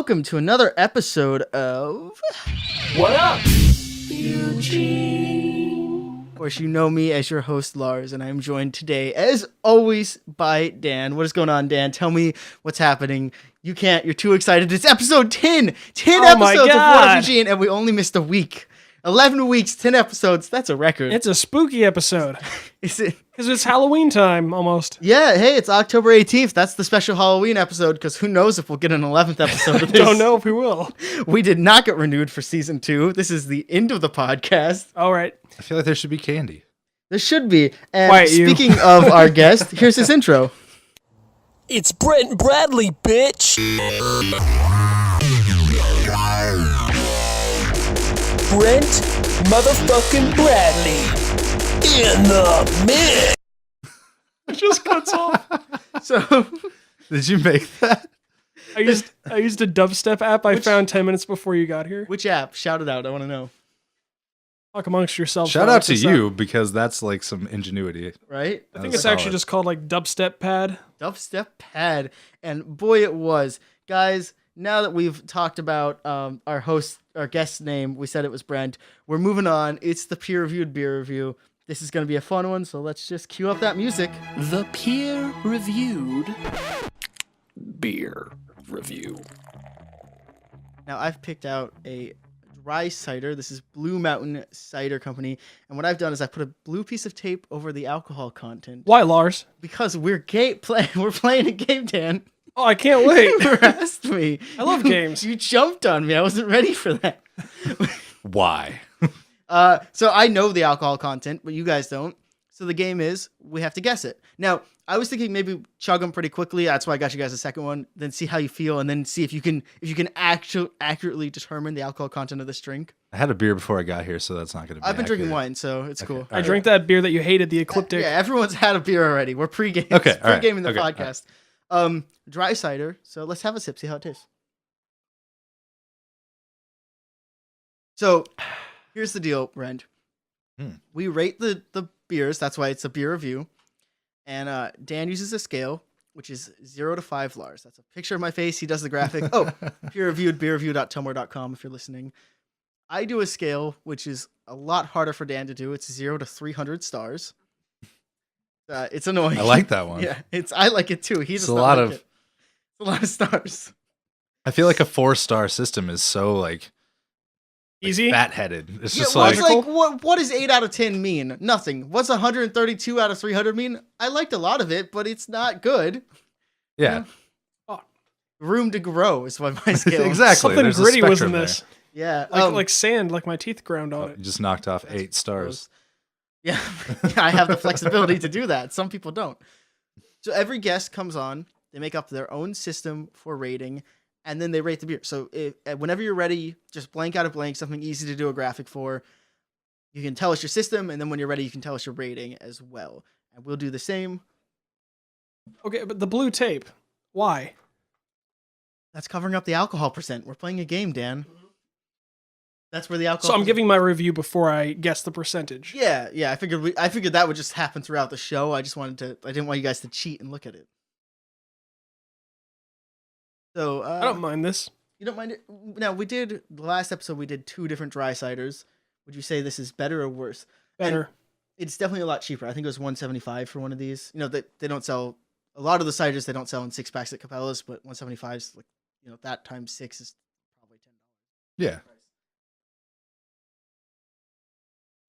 welcome to another episode of What Up Eugene? Of course, you know me as your host, Lars, and I am joined today, as always, by Dan. What is going on, Dan? Tell me what's happening. You can't. You're too excited. It's episode 10. 10 episodes of What Up Eugene, and we only missed a week. 11 weeks, 10 episodes. That's a record. It's a spooky episode. Is it? Because it's Halloween time, almost. Yeah, hey, it's October 18th. That's the special Halloween episode, because who knows if we'll get an 11th episode of this. Don't know if we will. We did not get renewed for season 2. This is the end of the podcast. All right. I feel like there should be candy. There should be. And Quiet speaking of our guest, here's his intro. It's Brent Bradley, bitch. Brent motherfucking Bradley in the mix. It just cuts off. So, Did you make that? I used a dubstep app I found 10 minutes before you got here. which app? Shout it out. I want to know. Talk amongst yourselves. Shout while I out to look this you up. because that's like some ingenuity. Right? I think That's it's actually solid. just called like Dubstep Pad. Dubstep Pad. And boy, it was. Guys, now that we've talked about our guest's name, we said it was Brent. We're moving on. It's the peer-reviewed beer review. This is going to be a fun one, so let's just cue up that music. The peer-reviewed beer review. Now, I've picked out a dry cider. This is Blue Mountain Cider Company. And what I've done is I put a blue piece of tape over the alcohol content. Why, Lars? Because we're playing a game, Dan. Oh, I can't wait. You harassed me. I love games. You jumped on me. I wasn't ready for that. Why? So I know the alcohol content, but you guys don't. So the game is we have to guess it. Now, I was thinking maybe chug them pretty quickly. That's why I got you guys a second one. Then see how you feel, and then see if you can accurately determine the alcohol content of this drink. I had a beer before I got here, so that's not going to be I've been drinking accurate. wine, so it's cool. I drank that beer that you hated, the Ecliptic. Yeah, everyone's had a beer already. We're pre-game. Okay, It's all right, pre-gaming the okay, all podcast. Dry cider. So let's have a sip. See how it tastes. So here's the deal, Brent. We rate the beers. That's why it's a beer review. And Dan uses a scale, which is 0 to 5 Lars. That's a picture of my face. He does the graphic. Oh, peer reviewed, beerreview.tumblr.com if you're listening. I do a scale, which is a lot harder for Dan to do. It's 0 to 300 stars. It's annoying. I like that one. Yeah, I like it too. He It's does a not lot like of- it. It's a lot of stars. I feel like a 4-star system is so like Easy. fat-headed. It's Yeah, just well, like, it's like what does 8 out of 10 mean? Nothing. What's 132 out of 300 mean? I liked a lot of it, but it's not good. yeah, Room to grow is what my scale is. exactly. Something There's a gritty was in spectrum this. Yeah. Like sand, like my teeth ground on there. it. You just knocked off 8 stars. Yeah. I have the flexibility to do that. Some people don't. So every guest comes on, they make up their own system for rating, and then they rate the beer. So whenever you're ready, just blank out a blank, something easy to do a graphic for. You can tell us your system, and then when you're ready, you can tell us your rating as well. And we'll do the same. Okay, but the blue tape. Why? That's covering up the alcohol percent. We're playing a game, Dan. That's where the alcohol. So I'm giving my review before I guess the percentage. Yeah. I figured that would just happen throughout the show. I didn't want you guys to cheat and look at it. So I don't mind this. You don't mind it? Now the last episode we did 2 different dry ciders. Would you say this is better or worse? Better. And it's definitely a lot cheaper. I think it was $175 for one of these. You know, they don't sell a lot of the ciders. They don't sell in 6-packs at Cabela's, but $175 is like, you know, that times 6 is probably $10. Yeah.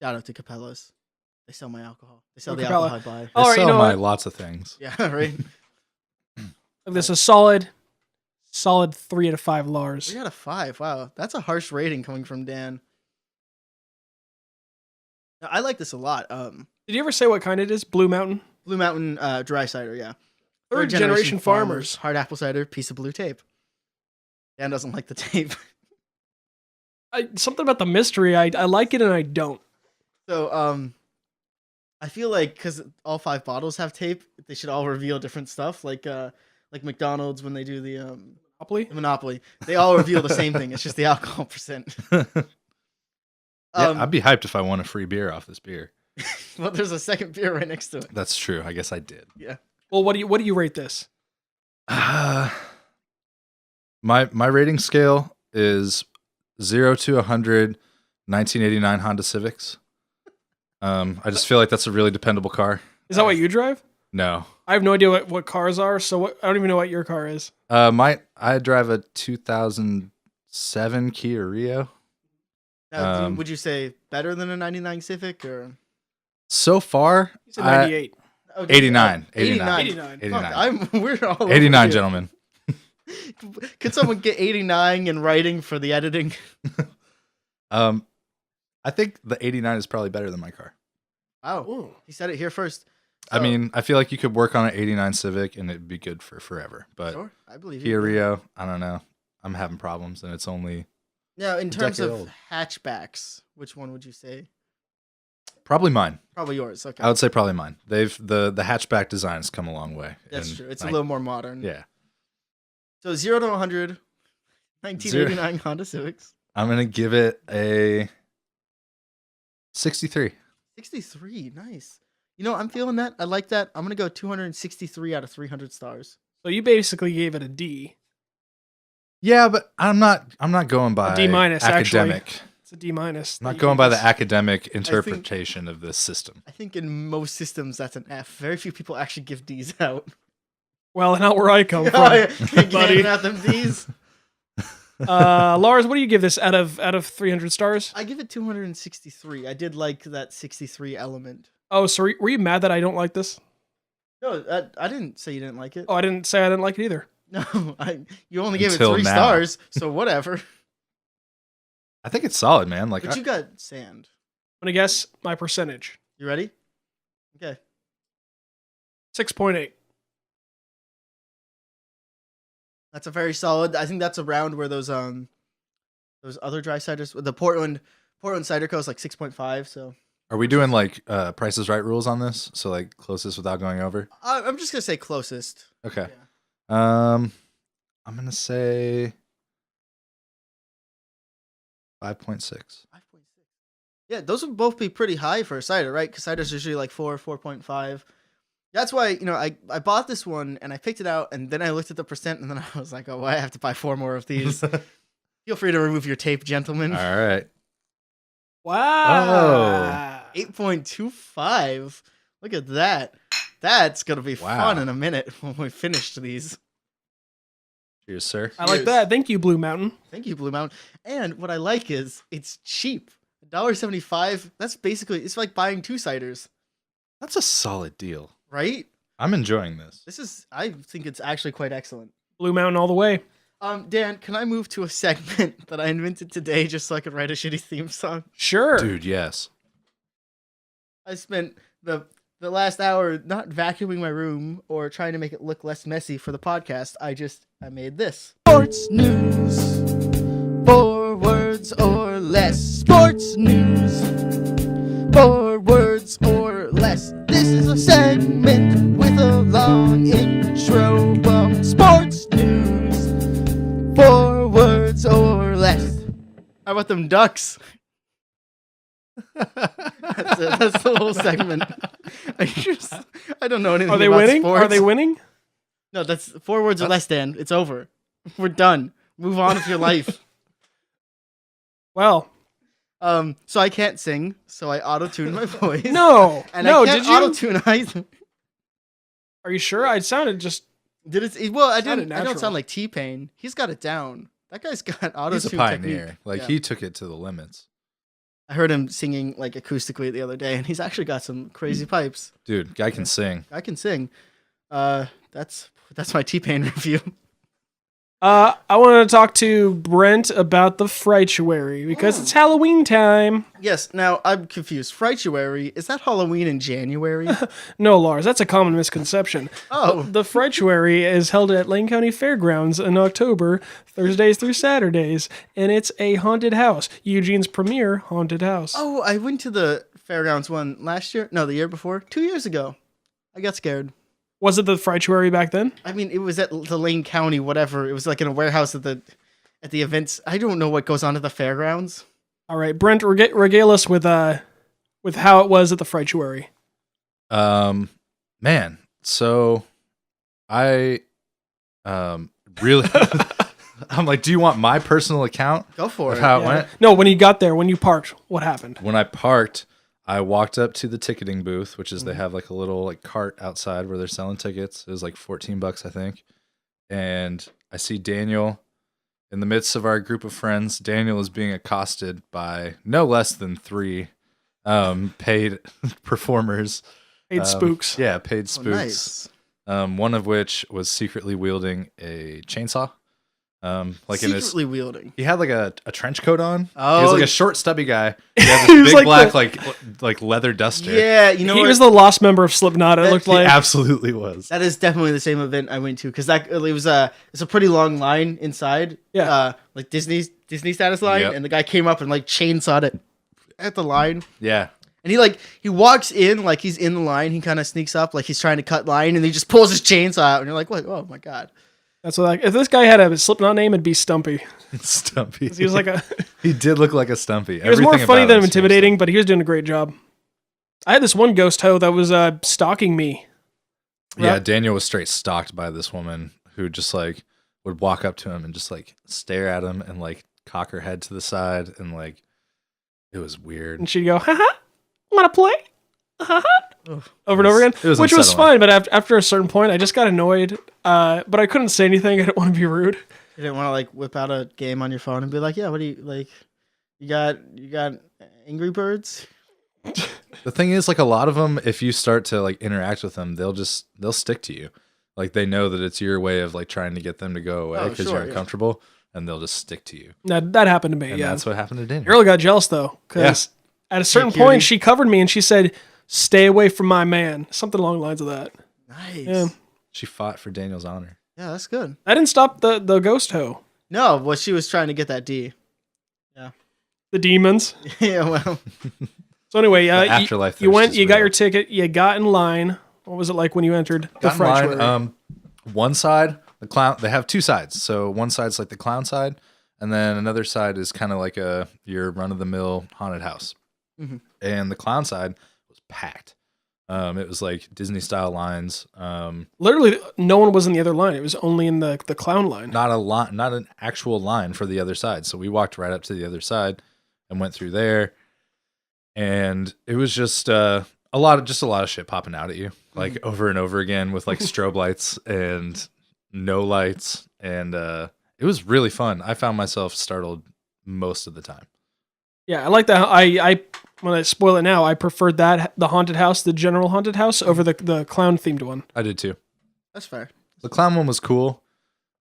Shout out to Cabela's. They sell my alcohol. They sell Oh, the Capella. alcohol I buy. They All right, sell you know my what? lots of things. Yeah, right. This is a solid 3 out of 5 Lars. 3 out of 5. Wow, that's a harsh rating coming from Dan. Now, I like this a lot. Did you ever say what kind it is? Blue Mountain? Blue Mountain dry cider, yeah. Third generation farmers. Hard apple cider, piece of blue tape. Dan doesn't like the tape. Something about the mystery. I like it and I don't. So, I feel like because all 5 bottles have tape, they should all reveal different stuff. Like McDonald's when they do the Monopoly, they all reveal the same thing. It's just the alcohol percent. I'd be hyped if I won a free beer off this beer. Well, there's a second beer right next to it. That's true. I guess I did. Yeah. Well, what do you rate this? My rating scale is 0 to 100, 1989 Honda Civics. I just feel like that's a really dependable car. Is that what you drive? No. I have no idea what cars are, so I don't even know what your car is. I drive a 2007 Kia Rio. Now, would you say better than a 99 Civic or? So far, You said 98. 89. 89. We're all over 89, here. gentlemen. Could someone get 89 in writing for the editing? I think the 89 is probably better than my car. Wow. Ooh. He said it here first. I mean, I feel like you could work on an 89 Civic and it'd be good for forever. But Sure, I believe Kia you. Rio, I don't know. I'm having problems and it's only Now, in terms decade of old. hatchbacks, which one would you say? probably mine. Probably yours. Okay. I would say probably mine. The hatchback design has come a long way. That's and true. It's a I- little more modern. Yeah. So 0 to 100, 1989 Honda Civics. I'm going to give it a 63. 63. Nice. You know, I'm feeling that. I like that. I'm going to go 263 out of 300 stars. So you basically gave it a D. Yeah, but I'm not going by D minus, academic. actually. It's a D minus. I'm not going by the academic interpretation of this system. I think in most systems, that's an F. Very few people actually give Ds out. Well, not where I come Oh, from, yeah. You're buddy. handing out them Ds. Lars, what do you give this out of 300 stars? I give it 263. I did like that 63 element. Oh, so were you mad that I don't like this? No, I didn't say you didn't like it. Oh, I didn't say I didn't like it either. No, you only gave it Until 3 now. stars, so whatever. I think it's solid, man. Like, But you got sand. I'm gonna guess my percentage. You ready? Okay. 6.8. That's a very solid. I think that's around where those other dry ciders, the Portland Cider Co. is like 6.5. So are we doing like Price is Right rules on this? So like closest without going over? I'm just gonna say closest. Okay. Yeah. I'm gonna say 5.6. 5.6. Yeah, those would both be pretty high for a cider, right? Because ciders are usually like 4.5. That's why, you know, I bought this one and I picked it out and then I looked at the percent and then I was like, oh, well, I have to buy 4 more of these. Feel free to remove your tape, gentlemen. All right. Wow. 8.25. Look at that. That's gonna be Wow. fun in a minute when we finish these. Cheers, sir. I like Cheers. that. Thank you, Blue Mountain. Thank you, Blue Mountain. And what I like is it's cheap. $1.75. That's basically, it's like buying 2 ciders, That's a solid deal. right? I'm enjoying this. I think it's actually quite excellent. Blue Mountain all the way. Dan, can I move to a segment that I invented today just so I could write a shitty theme song? Sure. Dude, yes. I spent the last hour not vacuuming my room or trying to make it look less messy for the podcast. I made this. Sports news. 4 words or less. Sports news. 4 words or less. This is a segment with a long intro of sports news. 4 words or less. How about them Ducks? That's it. That's the whole segment. I don't know anything Are they about winning? sports. Are they winning? No, that's 4 words or less, Dan. It's over. We're done. Move on with your life. Well, So I can't sing, so I auto-tune my voice. no. And no, I can't did you? auto-tune either. Are you sure? I sounded just. Did it? Well, I Sounded didn't. I don't natural. sound like T-Pain. He's got it down. That guy's got auto-tune He's a technique. pioneer. Like, Yeah. he took it to the limits. I heard him singing like acoustically the other day, and he's actually got some crazy pipes. Dude, guy can sing. I can sing. That's my T-Pain review. I want to talk to Brent about the Frightuary because it's Halloween time. Yes. Now I'm confused. Frightuary, is that Halloween in January? No, Lars, that's a common misconception. Oh, The Frightuary is held at Lane County Fairgrounds in October, Thursdays through Saturdays, and it's a haunted house. Eugene's premier haunted house. oh, I went to the fairgrounds one last year. No, the year before. 2 years ago. I got scared. Was it the Frightuary back then? I mean, it was at the Lane County, whatever. It was like in a warehouse at the events. I don't know what goes on at the fairgrounds. All right, Brent, regale us with how it was at the Frightuary. Man, so I really I'm like, do you want my personal account? Go for of it. how it went? No, when you got there, when you parked, what happened? When I parked, I walked up to the ticketing booth, which is they have like a little like cart outside where they're selling tickets. It was like $14, I think. And I see Daniel in the midst of our group of friends. Daniel is being accosted by no less than 3 paid performers. Paid spooks. Yeah, paid Oh, spooks. nice. One of which was secretly wielding a chainsaw. Like Secretly wielding. he had like a trench coat on. Oh. He was like a short, stubby guy. He had He this was big like black like leather duster. Yeah, you know He what? was the lost member of Slipknot, it looked He like. absolutely was. That is definitely the same event I went to because that it was it's a pretty long line inside. Yeah. Like Disney status line, Yep. and the guy came up and like chainsawed it at the line. Yeah. And he walks in like he's in the line. He kind of sneaks up like he's trying to cut line, and he just pulls his chainsaw out, and you're like, "What? Oh my god!" That's what, like, if this guy had a Slipknot name, it'd be Stumpy. Stumpy. He was like a. He did look like a Stumpy. He was more funny than intimidating, but he was doing a great job. I had this one ghost hoe that was stalking me. Yeah, Right? Daniel was straight stalked by this woman who just like would walk up to him and just like stare at him and like cock her head to the side and like it was weird. And she'd go, haha, wanna play? Haha. Over and over again, It was which was unsettling. fine, but after a certain point, I just got annoyed. But I couldn't say anything. I didn't want to be rude. You didn't want to like whip out a game on your phone and be like, "Yeah, what do you like? You got Angry Birds?" The thing is, like a lot of them, if you start to like interact with them, they'll stick to you. Like they know that it's your way of like trying to get them to go away Oh, because sure, you're yeah. uncomfortable, and they'll just stick to you. That happened to me. And Yeah, that's what happened to Daniel. Girl got jealous though, because at a certain cutie. point, she covered me and she said, "Stay away from my man." Something along the lines of that. Nice. Yeah. She fought for Daniel's honor. Yeah, that's good. I didn't stop the ghost hoe. No, well, she was trying to get that D. The demons. Yeah, well, So anyway, afterlife you thirst went, is you got real. your ticket, you got in line. What was it like when you entered the Got in line, Frightuary? one side, the clown. They have 2 sides. So one side's like the clown side, and then another side is kind of like your run of the mill haunted house. Mhm. And the clown side was packed. It was like Disney style lines. Literally, no one was in the other line. It was only in the clown line. Not an actual line for the other side. So we walked right up to the other side and went through there, and it was just a lot of shit popping out at you like over and over again with like strobe lights and no lights, and it was really fun. I found myself startled most of the time. Yeah, I like that. I when I spoil it now, I preferred the haunted house, the general haunted house, over the clown themed one. I did too. that's fair. The clown one was cool,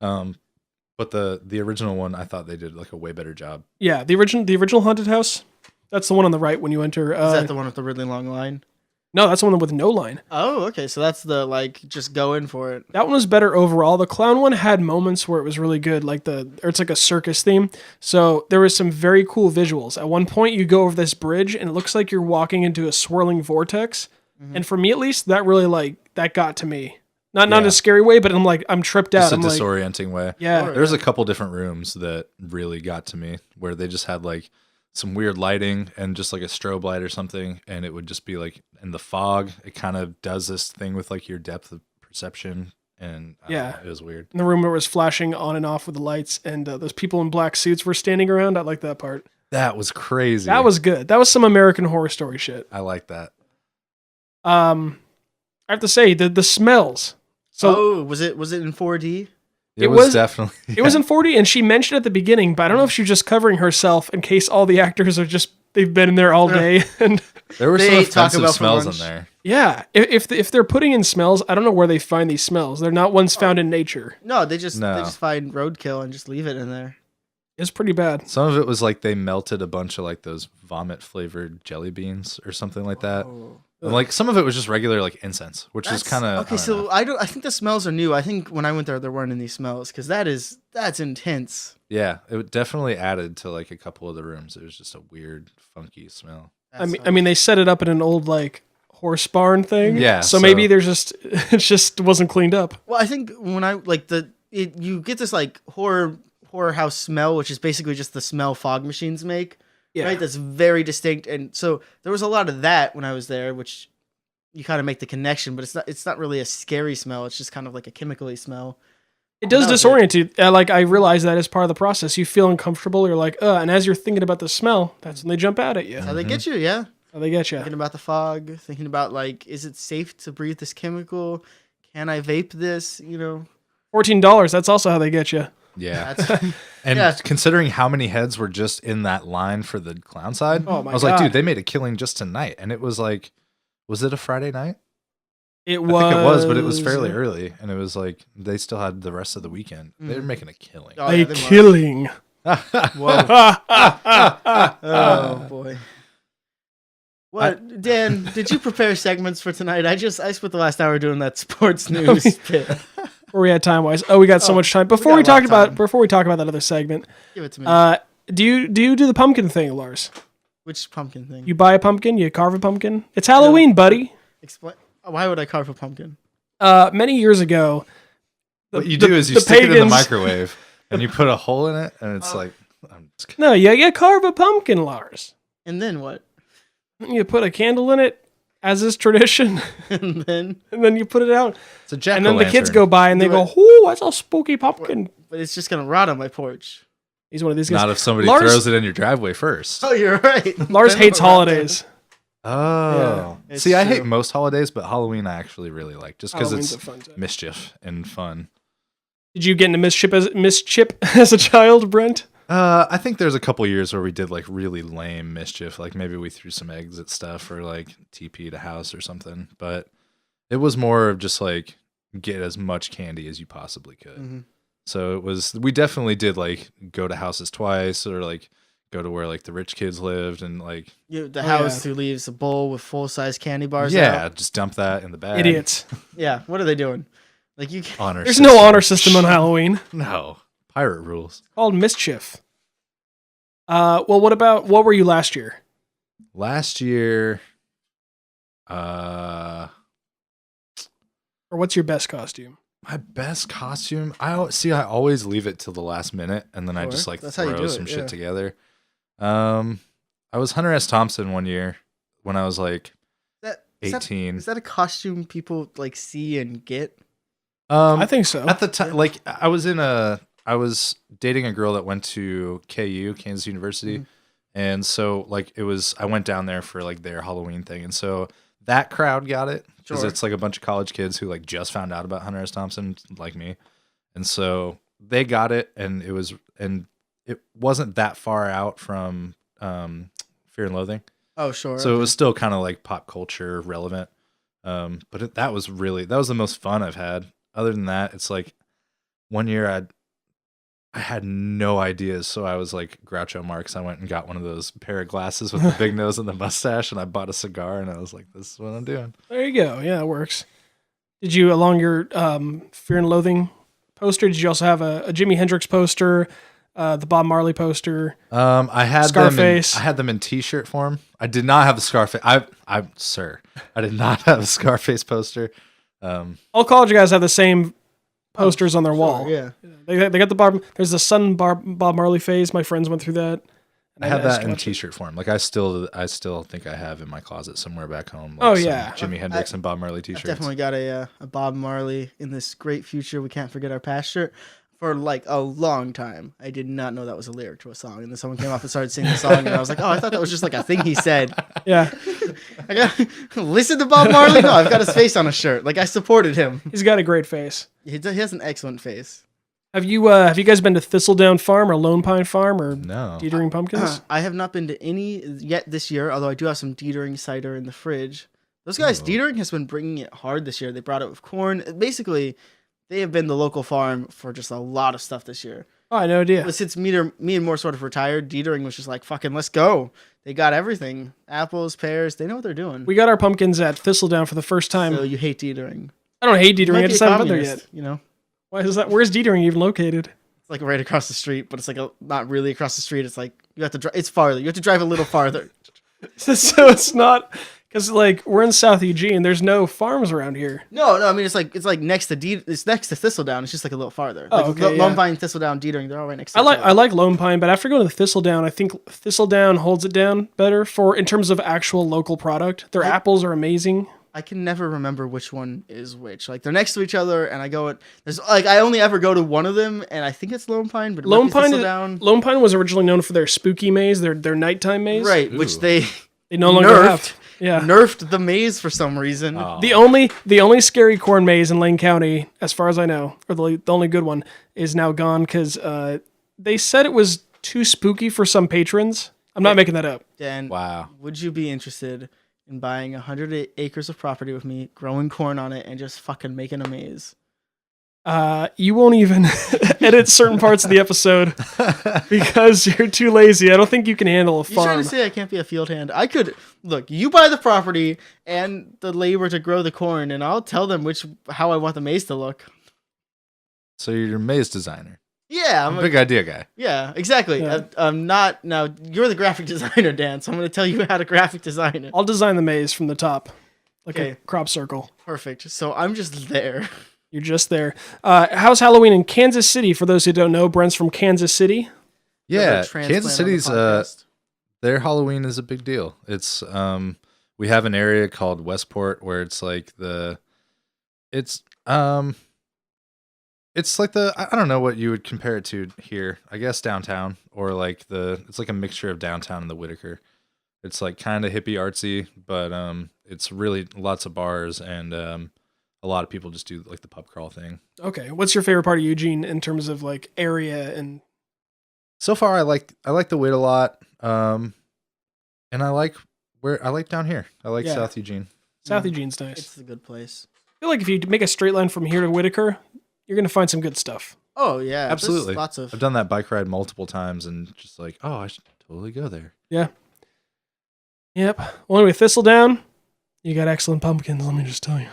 but the original one I thought they did like a way better job. Yeah, the original haunted house. That's the one on the right when you enter. Is that the one with the really long line? No, that's the one with no line. Oh, okay. So that's the like just go in for it. That one was better overall. The clown one had moments where it was really good, like it's like a circus theme. So there was some very cool visuals. At one point, you go over this bridge, and it looks like you're walking into a swirling vortex. And for me, at least, that really that got to me. Not in Yeah. a scary way, but I'm tripped out. Just a I'm like, disorienting way. yeah, Sure. There's a couple different rooms that really got to me where they just had like some weird lighting and just like a strobe light or something, and it would just be like in the fog. It kind of does this thing with like your depth of perception, and I don't Yeah. know, it was weird. in the room where it was flashing on and off with the lights, and those people in black suits were standing around. I like that part. That was crazy. That was good. That was some American Horror Story shit. I like that. I have to say the smells. So was it in 4D? It It was was- definitely. it was in 4D, and she mentioned at the beginning, but I don't know if she was just covering herself in case all the actors are just they've been in there all day. And There were They some ate Taco offensive Bell for smells in lunch. there. yeah, if they're putting in smells, I don't know where they find these smells. They're not ones found in nature. No, they just No. find roadkill and just leave it in there. It's pretty bad. Some of it was like they melted a bunch of like those vomit flavored jelly beans or something like that. And like some of it was just regular like incense, which is kind of okay. So I think the smells are new. I think when I went there weren't any smells because that's intense. yeah, it definitely added to like a couple of the rooms. It was just a weird, funky smell. I mean, they set it up in an old like horse barn thing. Yeah, So so- maybe there's just it just wasn't cleaned up. Well, I think when I like you get this like horror house smell, which is basically just the smell fog machines make. Yeah. Right, that's very distinct, and so there was a lot of that when I was there, which you kind of make the connection, but it's not really a scary smell. It's just kind of like a chemically smell. It does That was disorient you. Like, I realize that as part of the process. You feel uncomfortable. You're like, and as you're thinking about the smell, that's when they jump out at you. How they get you, yeah. How they get you. Thinking about the fog, thinking about, like, is it safe to breathe this chemical? Can I vape this? You know, $14. That's also how they get you. Yeah. that's And Yeah. considering how many heads were just in that line for the clown side, Oh my I was like, God. dude, they made a killing just tonight. And it was like, was it a Friday night? It I was. think it was, but it was fairly early. And it was like, they still had the rest of the weekend. They were making a killing. oh, A yeah, they were. killing. Whoa. Oh boy. What, Dan? Did you prepare segments for tonight? I spent the last hour doing that sports news bit. Where we had time wise. Oh, we got so much time. Before got we a lot talk of about time. before we talk about that other segment, Give it to me. do you do the pumpkin thing, Lars? Which pumpkin thing? You buy a pumpkin, you carve a pumpkin. It's Halloween, buddy. Explain. Why would I carve a pumpkin? Many years ago, What you do is you stick it in the microwave and you put a hole in it, and it's like, I'm just kidding. No, you carve a pumpkin, Lars. And then what? You put a candle in it, as is tradition, And then, and then you put it out. It's a jack. And then the kids go by and they go, "Ooh, that's a spooky pumpkin." but it's just gonna rot on my porch. He's one of these guys. Not if somebody Lars- throws it in your driveway first. Oh, you're right. Lars Then hates it'll rot holidays. Oh. Yeah, it's See, I true. hate most holidays, but Halloween I actually really like just because Halloween's it's a fun time. mischief and fun. Did you get into mischief as a child, Brent? I think there's a couple years where we did like really lame mischief. Like maybe we threw some eggs at stuff or like TP'd a house or something. But it was more of just like get as much candy as you possibly could. Mhm. So we definitely did like go to houses twice or like go to where like the rich kids lived and like The Oh, house yeah. who leaves a bowl with full size candy bars. yeah, out. just dump that in the bag. Idiots. Yeah. What are they doing? Like you. Honor There's system. no honor system on Halloween. No. Pirate rules. Called mischief. Well, what were you last year? Last year, Or what's your best costume? my best costume. I always leave it till the last minute, and then I Sure. just like That's how you throw do some it, shit yeah. together. I was Hunter S. Thompson one year when I was like Is that 18. is that a costume people like see and get? I think so. At the time, like I was dating a girl that went to KU, Kansas University, and so like I went down there for like their Halloween thing, and so that crowd got it because Sure. it's like a bunch of college kids who like just found out about Hunter S. Thompson, like me, and so they got it, and it wasn't that far out from Fear and Loathing, Oh, sure. so it was still kind of like pop culture relevant. But that was the most fun I've had. Other than that, it's like one year I had no ideas, so I was like Groucho Marx. I went and got one of those pair of glasses with the big nose and the mustache, and I bought a cigar, and I was like, "This is what I'm doing." There you go. Yeah, it works. Did you, along your Fear and Loathing poster, did you also have a Jimi Hendrix poster, the Bob Marley poster? I had Scarface. I had them in T-shirt form. I did not have a Scarface. I did not have a Scarface poster. All college guys have the same posters on their wall. Yeah. They got the Bob. There's the Sun Bob Marley phase. My friends went through that. I have that in Scotch. T-shirt form. Like I still think I have in my closet somewhere back home. Like Oh, some yeah. Jimi Hendrix and Bob Marley I've T-shirts. definitely got a Bob Marley in this great future. We can't forget our past shirt. For like a long time, I did not know that was a lyric to a song, and then someone came up and started singing the song, and I was like, "Oh, I thought that was just like a thing he said." Yeah, I got listen to Bob Marley. No, I've got his face on a shirt. Like I supported him. he's got a great face. He has an excellent face. Have you guys been to Thistledown Farm or Lone Pine Farm or No. Dietering Pumpkins? I have not been to any yet this year, although I do have some Dietering cider in the fridge. Those guys, Dietering has been bringing it hard this year. They brought it with corn. Basically, they have been the local farm for just a lot of stuff this year. Oh, I had no idea. But since me and Moore sort of retired, Dietering was just like, fucking, let's go. They got everything. Apples, pears. They know what they're doing. We got our pumpkins at Thistledown for the first time. So you hate Dietering. I don't hate You Dietering. might I be just a haven't been there communist, yet. You know? Why is that? Where's Dietering even located? It's like right across the street, but it's like not really across the street. It's like you have to drive. It's farther. You have to drive a little farther. So it's not because like we're in South Eugene. There's no farms around here. No. I mean, it's like next to it's next to Thistledown. It's just like a little farther. Oh, like okay, Lone yeah. Pine, Thistledown, Dietering. They're all right next to I each like other. I like Lone Pine, but after going to Thistledown, I think Thistledown holds it down better for in terms of actual local product. Their apples are amazing. I can never remember which one is which. Like they're next to each other, and I go. There's like I only ever go to one of them, and I think it's Lone Pine, but Lone Pine was originally known for their spooky maze, their nighttime maze, right? Ooh. Which they no longer have. Yeah, nerfed the maze for some reason. Oh. the only scary corn maze in Lane County, as far as I know, or the only good one, is now gone because they said it was too spooky for some patrons. I'm not making that up. Dan, Wow. would you be interested in buying 100 acres of property with me, growing corn on it, and just fucking making a maze? You won't even edit certain parts of the episode because you're too lazy. I don't think you can handle a You trying farm. to say I can't be a field hand? I could look. You buy the property and the labor to grow the corn, and I'll tell them how I want the maze to look. So you're a maze designer. Yeah, I'm a big idea guy. Yeah, exactly. Yeah. I'm not now. You're the graphic designer, Dan. So I'm going to tell you how to graphic design it. I'll design the maze from the top, like Okay. a crop circle. Perfect. So I'm just there. You're just there. How's Halloween in Kansas City? For those who don't know, Brent's from Kansas City. Yeah, Transplant Kansas on the City's podcast. their Halloween is a big deal. It's we have an area called Westport where it's like it's like I don't know what you would compare it to here. I guess downtown or like it's like a mixture of downtown and the Whitaker. It's like kind of hippie artsy, but it's really lots of bars and a lot of people just do like the pub crawl thing. Okay, what's your favorite part of Eugene in terms of like area and? So far, I like the wit a lot, and I like down here. I like Yeah. South Eugene. South Eugene's nice. It's a good place. I feel like if you make a straight line from here to Whitaker, you're gonna find some good stuff. Oh yeah, there's Absolutely. Lots of. I've done that bike ride multiple times, and just like, oh, I should totally go there. Yeah. Yep. Well, anyway, Thistledown, you got excellent pumpkins. Let me just tell you.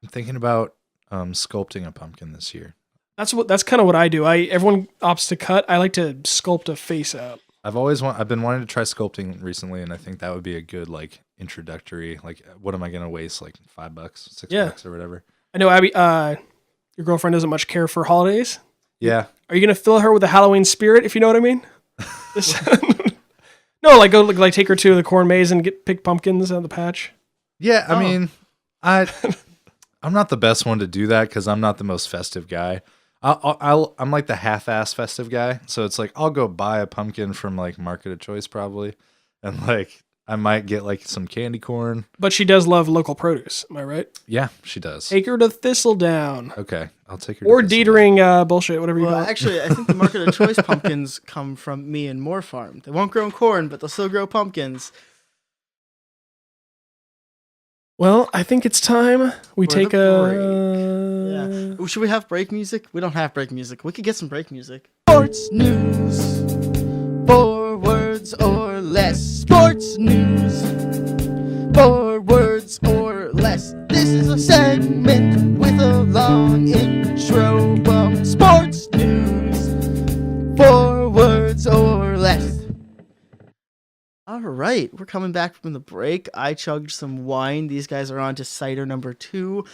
I'm thinking about sculpting a pumpkin this year. That's kind of what I do. Everyone opts to cut. I like to sculpt a face out. I've been wanting to try sculpting recently, and I think that would be a good like introductory. Like, what am I gonna waste? Like $5, $6 or whatever. I know, Abby. Your girlfriend doesn't much care for holidays. Yeah. Are you gonna fill her with the Halloween spirit? If you know what I mean. No, like go like take her to the corn maze and pick pumpkins out of the patch. Yeah. I Oh. mean, I'm not the best one to do that because I'm not the most festive guy. I'm like the half-ass festive guy. So it's like I'll go buy a pumpkin from like Market of Choice probably, and like I might get like some candy corn. But she does love local produce. Am I right? Yeah, she does. Take her to Thistledown Okay, I'll take her. to or this one. Dietering bullshit, whatever you Well, call it. actually, I think the Market of Choice pumpkins come from me and Moore Farm. They won't grow corn, but they'll still grow pumpkins. Well, I think it's time we For take the a. Yeah. Should we have break music? We don't have break music. We could get some break music. Sports news. 4 words or less. Sports news. 4 words or less. This is a segment with a long intro. Sports news. 4 words or less. All right, we're coming back from the break. I chugged some wine. These guys are on to cider number 2.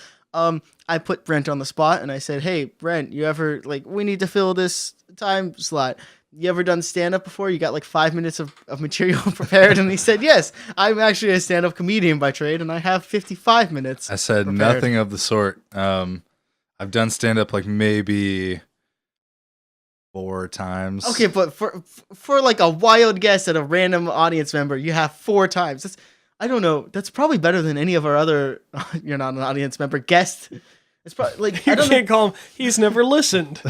I put Brent on the spot and I said, "Hey, Brent, you ever we need to fill this time slot. You ever done stand up before? You got like 5 minutes of material prepared?" And he said, "Yes, I'm actually a stand up comedian by trade and I have 55 minutes." I said prepared. nothing of the sort. I've done stand up like maybe 4 times. Okay, but for like a wild guess at a random audience member, you have 4 times. I don't know. That's probably better than any of our other. You're not an audience member guest. It's probably like You I don't can't know. call him. He's never listened.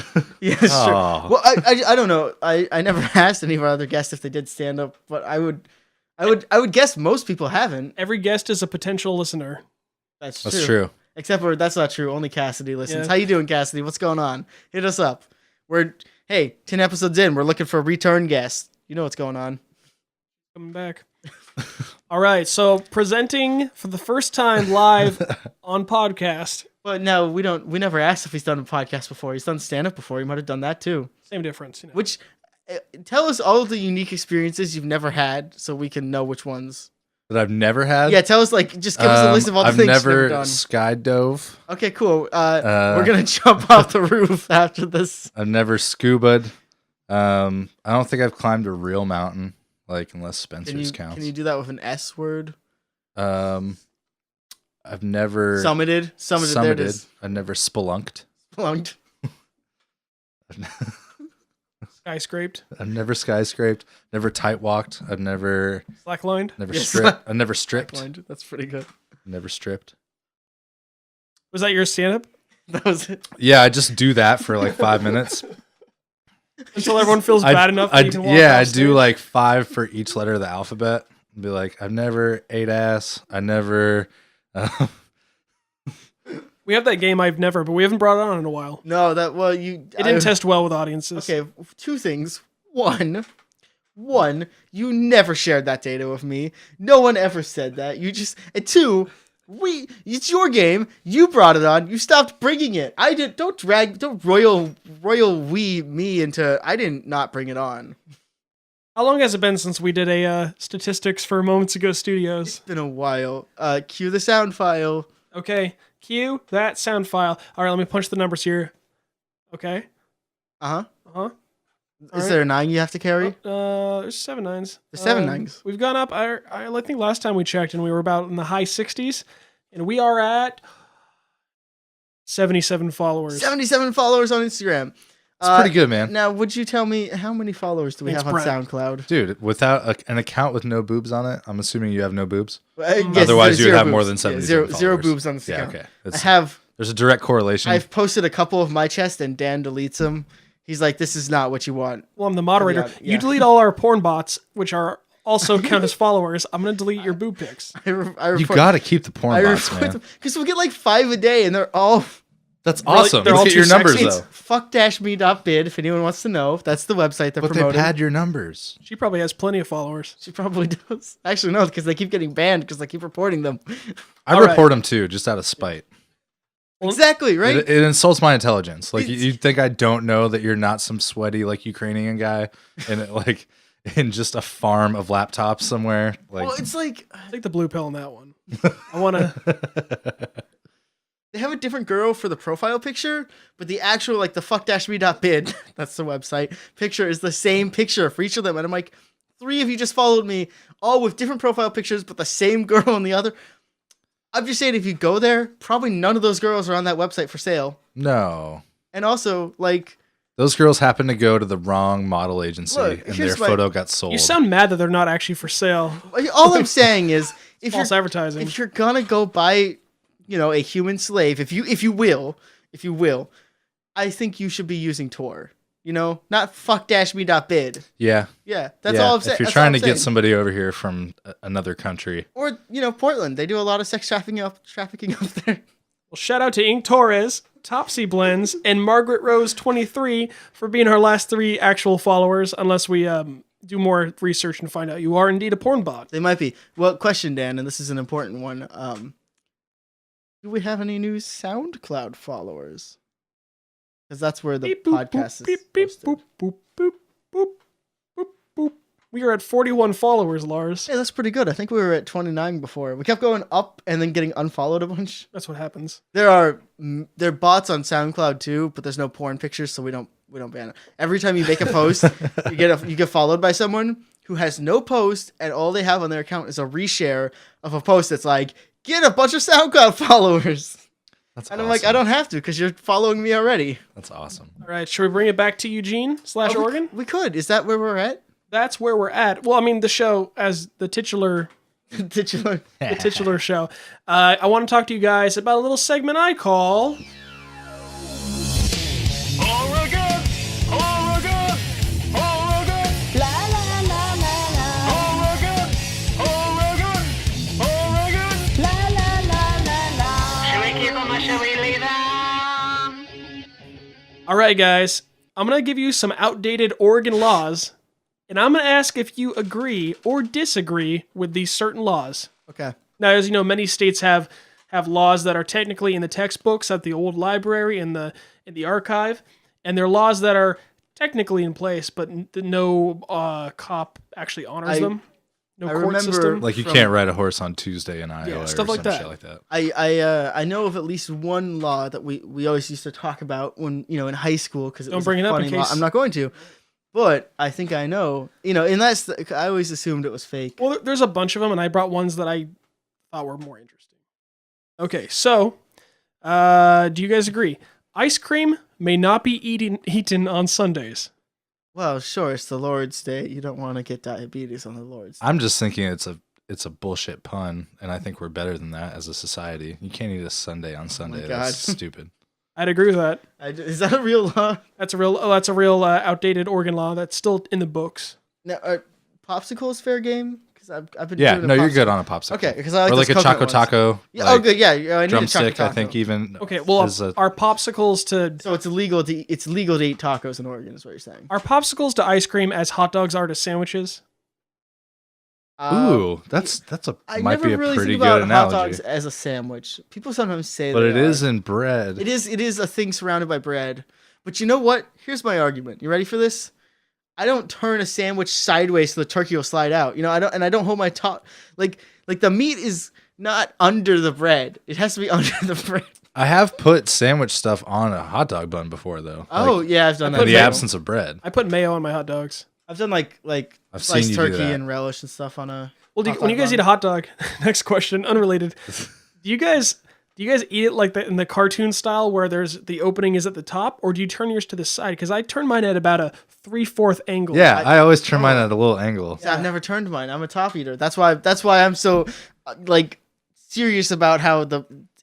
Yeah, it's true. Oh. Well, I don't know. I never asked any of our other guests if they did stand up, but I would guess most people haven't. Every guest is a potential listener. That's true. Except for that's not true. Only Cassidy listens. Yeah. How you doing, Cassidy? What's going on? Hit us up. Hey, 10 episodes in, we're looking for a return guest. You know what's going on. Coming back. All right, so presenting for the first time live on podcast. But no, we never asked if he's done a podcast before. He's done stand up before. He might have done that too. Same difference. You know. Which tell us all of the unique experiences you've never had so we can know which ones. That I've never had. Yeah, tell us just give us a list of all the I've things never you've never done. skydove. Okay, cool. We're gonna jump off the roof after this. I've never scuba'd. I don't think I've climbed a real mountain, like unless Spencer's counts. Can you do that with an S word? I've never Summited. There it is. I've never spelunked. Plunked. Skyscraped. I've never skyscraped. Never tight walked. I've never Slacklined. stripped. I've never stripped. That's pretty good. Never stripped. Was that your stand-up? That was it. Yeah, I just do that for like 5 minutes. Until everyone feels bad enough that you can walk I off do stage? like 5 for each letter of the alphabet. Be like, I've never ate ass. I never. We have that game I've never, but we haven't brought it on in a while. No, It didn't test well with audiences. Okay, 2 things. One, you never shared that data with me. No one ever said that. You just, and 2, it's your game. You brought it on. You stopped bringing it. I did. Don't royal me into. I didn't not bring it on. How long has it been since we did a statistics for Moments Ago Studios? It's been a while. Cue the sound file. Okay, cue that sound file. All right, let me punch the numbers here. Okay. Is there a 9 you have to carry? There's 7 9s. There's 7 9s. We've gone up. I think last time we checked, and we were about in the high 60s, and we are at 77 followers. 77 followers on Instagram. It's pretty good, man. Now, would you tell me how many followers do we have on SoundCloud? Dude, without an account with no boobs on it, I'm assuming you have no boobs. Yes, Otherwise, you would zero have more boobs. than 70. Zero boobs on this Yeah, account. okay. There's a direct correlation. I've posted a couple of my chest, and Dan deletes them. He's like, "This is not what you want." Well, I'm the moderator. Yeah. You delete all our porn bots, which are also count as followers. I'm going to delete your boob pics. You got to keep the porn bots, man. Because we get like 5 a day, and they're all... That's awesome. They're Let's all get your too numbers, sexy. though. fuck-me.bid, if anyone wants to know. That's the website they're But they promoting. pad your numbers. She probably has plenty of followers. She probably does. Actually, no, because they keep getting banned because I keep reporting them. I All report them, too, just out of spite. Exactly, right? It insults my intelligence. Like, you think I don't know that you're not some sweaty, like, Ukrainian guy in just a farm of laptops somewhere? Like, Well, it's like... Take the blue pill on that one. I want to... They have a different girl for the profile picture, but the actual, like, the fuck-me.bid, that's the website, picture is the same picture for each of them. And I'm like, 3 of you just followed me, all with different profile pictures, but the same girl on the other. I'm just saying, if you go there, probably none of those girls are on that website for sale. no. And also, like... Those girls happen to go to the wrong model agency, Look, and here's their photo got sold. You sound mad that they're not actually for sale. All I'm saying is, False advertising. if you're gonna go buy, a human slave, if you will, I think you should be using Tor. Not fuck-me.bid. Yeah. Yeah, that's all I'm saying. If you're That's trying all to I'm get saying. somebody over here from another country. Or, Portland. They do a lot of sex trafficking up there. Well, shout out to Ink Torres, Topsy Blends, and Margaret Rose 23 for being our last 3 actual followers, unless we do more research and find out you are indeed a porn bot. They might be. Well, question, Dan, and this is an important one. Do we have any new SoundCloud followers? Because that's where the podcast is posted. We are at 41 followers, Lars. Hey, that's pretty good. I think we were at 29 before. We kept going up and then getting unfollowed a bunch. That's what happens. There are bots on SoundCloud too, but there's no porn pictures, so we don't ban it. Every time you make a post, you get followed by someone who has no post, and all they have on their account is a reshare of a post that's like, get a bunch of SoundCloud followers. That's And I'm like, I don't have to because you're following me already. That's awesome. All right, should we bring it back to Eugene / Oregon? We could. Is that where we're at? That's where we're at. Well, I mean, the show as the titular show. I want to talk to you guys about a little segment I call Oregon, Oregon, Oregon, la la la la la. Oregon, Oregon, Oregon, la la la la la. Should we keep them or should we leave them? All right, guys. I'm going to give you some outdated Oregon laws, and I'm going to ask if you agree or disagree with these certain laws. Okay. Now, as you know, many states have laws that are technically in the textbooks at the old library in the archive, and there are laws that are technically in place, but no cop actually honors them. No I court remember- system. Like, you can't ride a horse on Tuesday in Iowa or stuff like some that. shit like that. I know of at least one law that we always used to talk about when in high school because Don't bring it up in funny law. case- I'm not going to, but I think I know. And that's I always assumed it was fake. Well, there's a bunch of them, and I brought ones that I thought were more interesting. Okay, so do you guys agree? Ice cream may not be eaten on Sundays. Well, sure, it's the Lord's Day. You don't want to get diabetes on the Lord's Day. I'm just thinking it's a bullshit pun, and I think we're better than that as a society. You can't eat a sundae on Sunday. God. That's stupid. I'd agree with that. Is that a real law? That's a real outdated Oregon law that's still in the books. Now, are popsicles fair game? Because I've been Yeah, doing no, a you're popsicle. good on a popsicle. Okay, because I like or like those a coconut choco ones. taco. Yeah, like oh, good. Yeah, I need a drumstick. choco taco. I think even. Okay, well, is a- our popsicles to So it's illegal to eat tacos in Oregon, is what you're saying. are popsicles to ice cream as hot dogs are to sandwiches. Ooh, that's I might never be a really pretty think about good hot analogy. dogs as a sandwich. People sometimes say But they it are. is in bread. It is a thing surrounded by bread. But you know what? Here's my argument. You ready for this? I don't turn a sandwich sideways so the turkey will slide out. You know, I don't hold my top like the meat is not under the bread. It has to be under the bread. I have put sandwich stuff on a hot dog bun before, though. Oh Like, yeah, I've done that. in the too. absence of bread. I put mayo on my hot dogs. I've done like I've sliced seen you do turkey that. and relish and stuff on a. Well, hot when you dog guys bun. eat a hot dog, next question, unrelated. Do you guys eat it like in the cartoon style where there's the opening is at the top, or do you turn yours to the side? Because I turn mine at about a 3/4 angle. Yeah, I always turn mine at a little angle. I've never turned mine. I'm a top eater. That's why I'm so like serious about how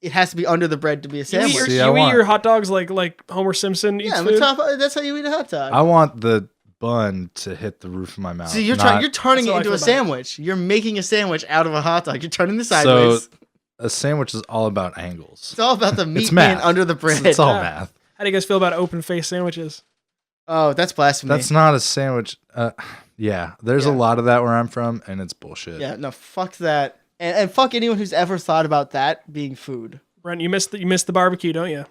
it has to be under the bread to be a You sandwich. eat, See, your, I you eat want- your hot dogs like Homer Simpson eats Yeah, I'm food. a top. That's how you eat a hot dog. I want the bun to hit the roof of my mouth. See, you're not- you're turning That's it how I into a feel about it. sandwich. You're making a sandwich out of a hot dog. You're turning the So sideways. a sandwich is all about angles. It's all about the meat being math. under the bread. It's all Yeah. math. How do you guys feel about open face sandwiches? Oh, that's blasphemy. That's not a sandwich. Yeah, there's Yeah. a lot of that where I'm from, and it's bullshit. Yeah, no, fuck that. And fuck anyone who's ever thought about that being food. Brent, you missed the barbecue, don't you?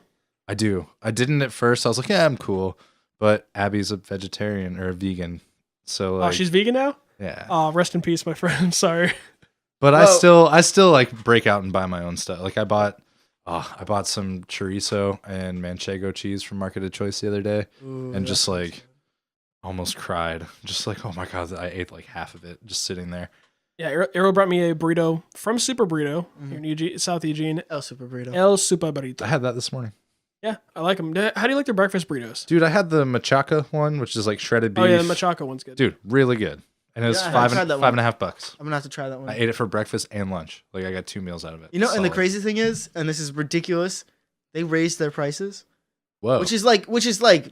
I do. I didn't at first. I was like, yeah, I'm cool. But Abby's a vegetarian or a vegan. So like, Oh, she's vegan now? yeah. Oh, rest in peace, my friend. I'm sorry. But Well- I still like break out and buy my own stuff. Like I bought some chorizo and manchego cheese from Market of Choice the other day, and just like almost cried. Just like, oh my god, I ate like half of it just sitting there. Yeah, Arrow brought me a burrito from Super Burrito Mm-hmm. here in Eugene, South Eugene. El Super Burrito. El Super Burrito. I had that this morning. Yeah, I like them. How do you like their breakfast burritos? Dude, I had the machaca one, which is like shredded beef. Oh yeah, the machaca one's good. Dude, really good. And it was Yeah, I haven't tried that one. $5.50. I'm gonna have to try that one. I ate it for breakfast and lunch. Like I got 2 meals out of it. You know, and the Solid. crazy thing is, and this is ridiculous, they raised their prices, Whoa. which is like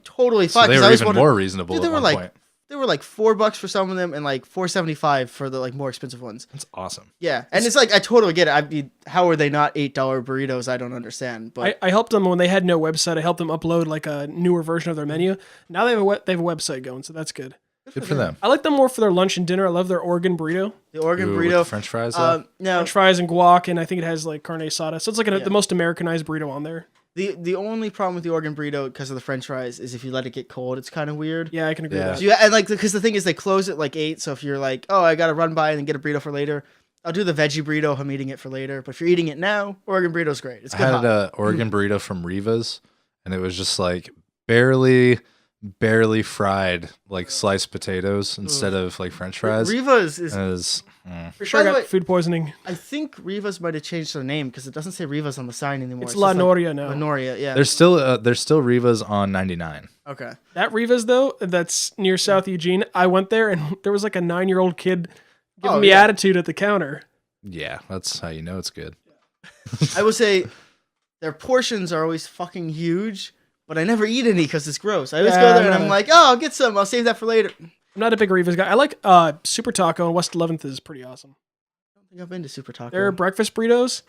totally so fine. they 'cause I were always even wanted- more reasonable Dude, they at were one like point. they were like $4 for some of them and like $4.75 for the like more expensive ones. That's awesome. Yeah, and it's like I totally get it. I mean, how are they not $8 burritos? I don't understand. But I helped them when they had no website. I helped them upload like a newer version of their menu. Now they have a website going, so that's good. Good for them. I like them more for their lunch and dinner. I love their Oregon burrito, the Oregon Ooh, with burrito, the French fries. now French fries and guac, and I think it has like carne asada. So it's like the most Americanized burrito on there. the only problem with the Oregon burrito because of the French fries is if you let it get cold, it's kind of weird. Yeah, I can agree Yeah. with So that. and like because the thing is they close at like 8. So if you're like, oh, I gotta run by and then get a burrito for later, I'll do the veggie burrito. I'm eating it for later. But if you're eating it now, Oregon burrito's great. It's I good. had hot. an Oregon burrito from Riva's, and it was just like barely fried like sliced potatoes instead of like French fries. Riva's is. And it was, For sure, I By the got way- food poisoning. I think Riva's might have changed their name because it doesn't say Riva's on the sign anymore. It's just La like Noria now. La Noria, yeah. there's still Riva's on 99. Okay. That Riva's though, that's near South Eugene. I went there and there was like a 9-year-old kid giving Oh, me yeah. attitude at the counter. Yeah, that's how you know it's good. I will say their portions are always fucking huge, but I never eat any because it's gross. I always Yeah, go there and no. I'm like, oh, I'll get some. I'll save that for later. I I'm not a big Riva's guy. I like Super Taco and West 11th is pretty awesome. don't think I've been to Super Taco. Their breakfast burritos,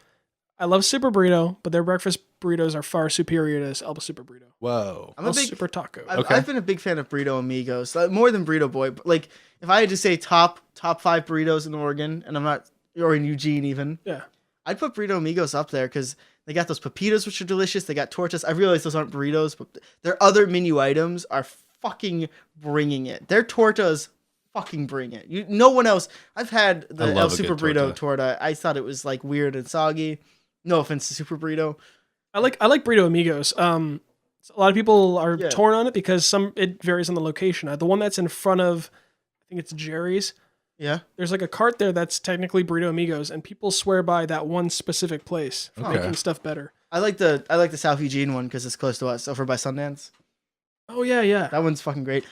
I love Super Burrito, but their breakfast burritos are far superior to El Super Burrito. Whoa. I'm a big. Super Taco. Okay. I've been a big fan of Burrito Amigos, more than Burrito Boy. But like, if I had to say top 5 burritos in Oregon, and I'm not, or in Eugene even, Yeah. I'd put Burrito Amigos up there because they got those pepitas, which are delicious. They got tortas. I realize those aren't burritos, but their other menu items are fucking bringing it. Their tortas fucking bring it. No one else. I've had I the love El a Super good Burrito torta. I thought it was like weird and soggy. No offense to Super Burrito. I like Burrito Amigos. A lot of people are Yeah. torn on it because it varies on the location. The one that's in front of, I think it's Jerry's. Yeah. There's like a cart there that's technically Burrito Amigos, and people swear by that one specific place for Okay. making stuff better. I like the South Eugene one because it's close to us, over by Sundance. Oh yeah. That one's fucking great.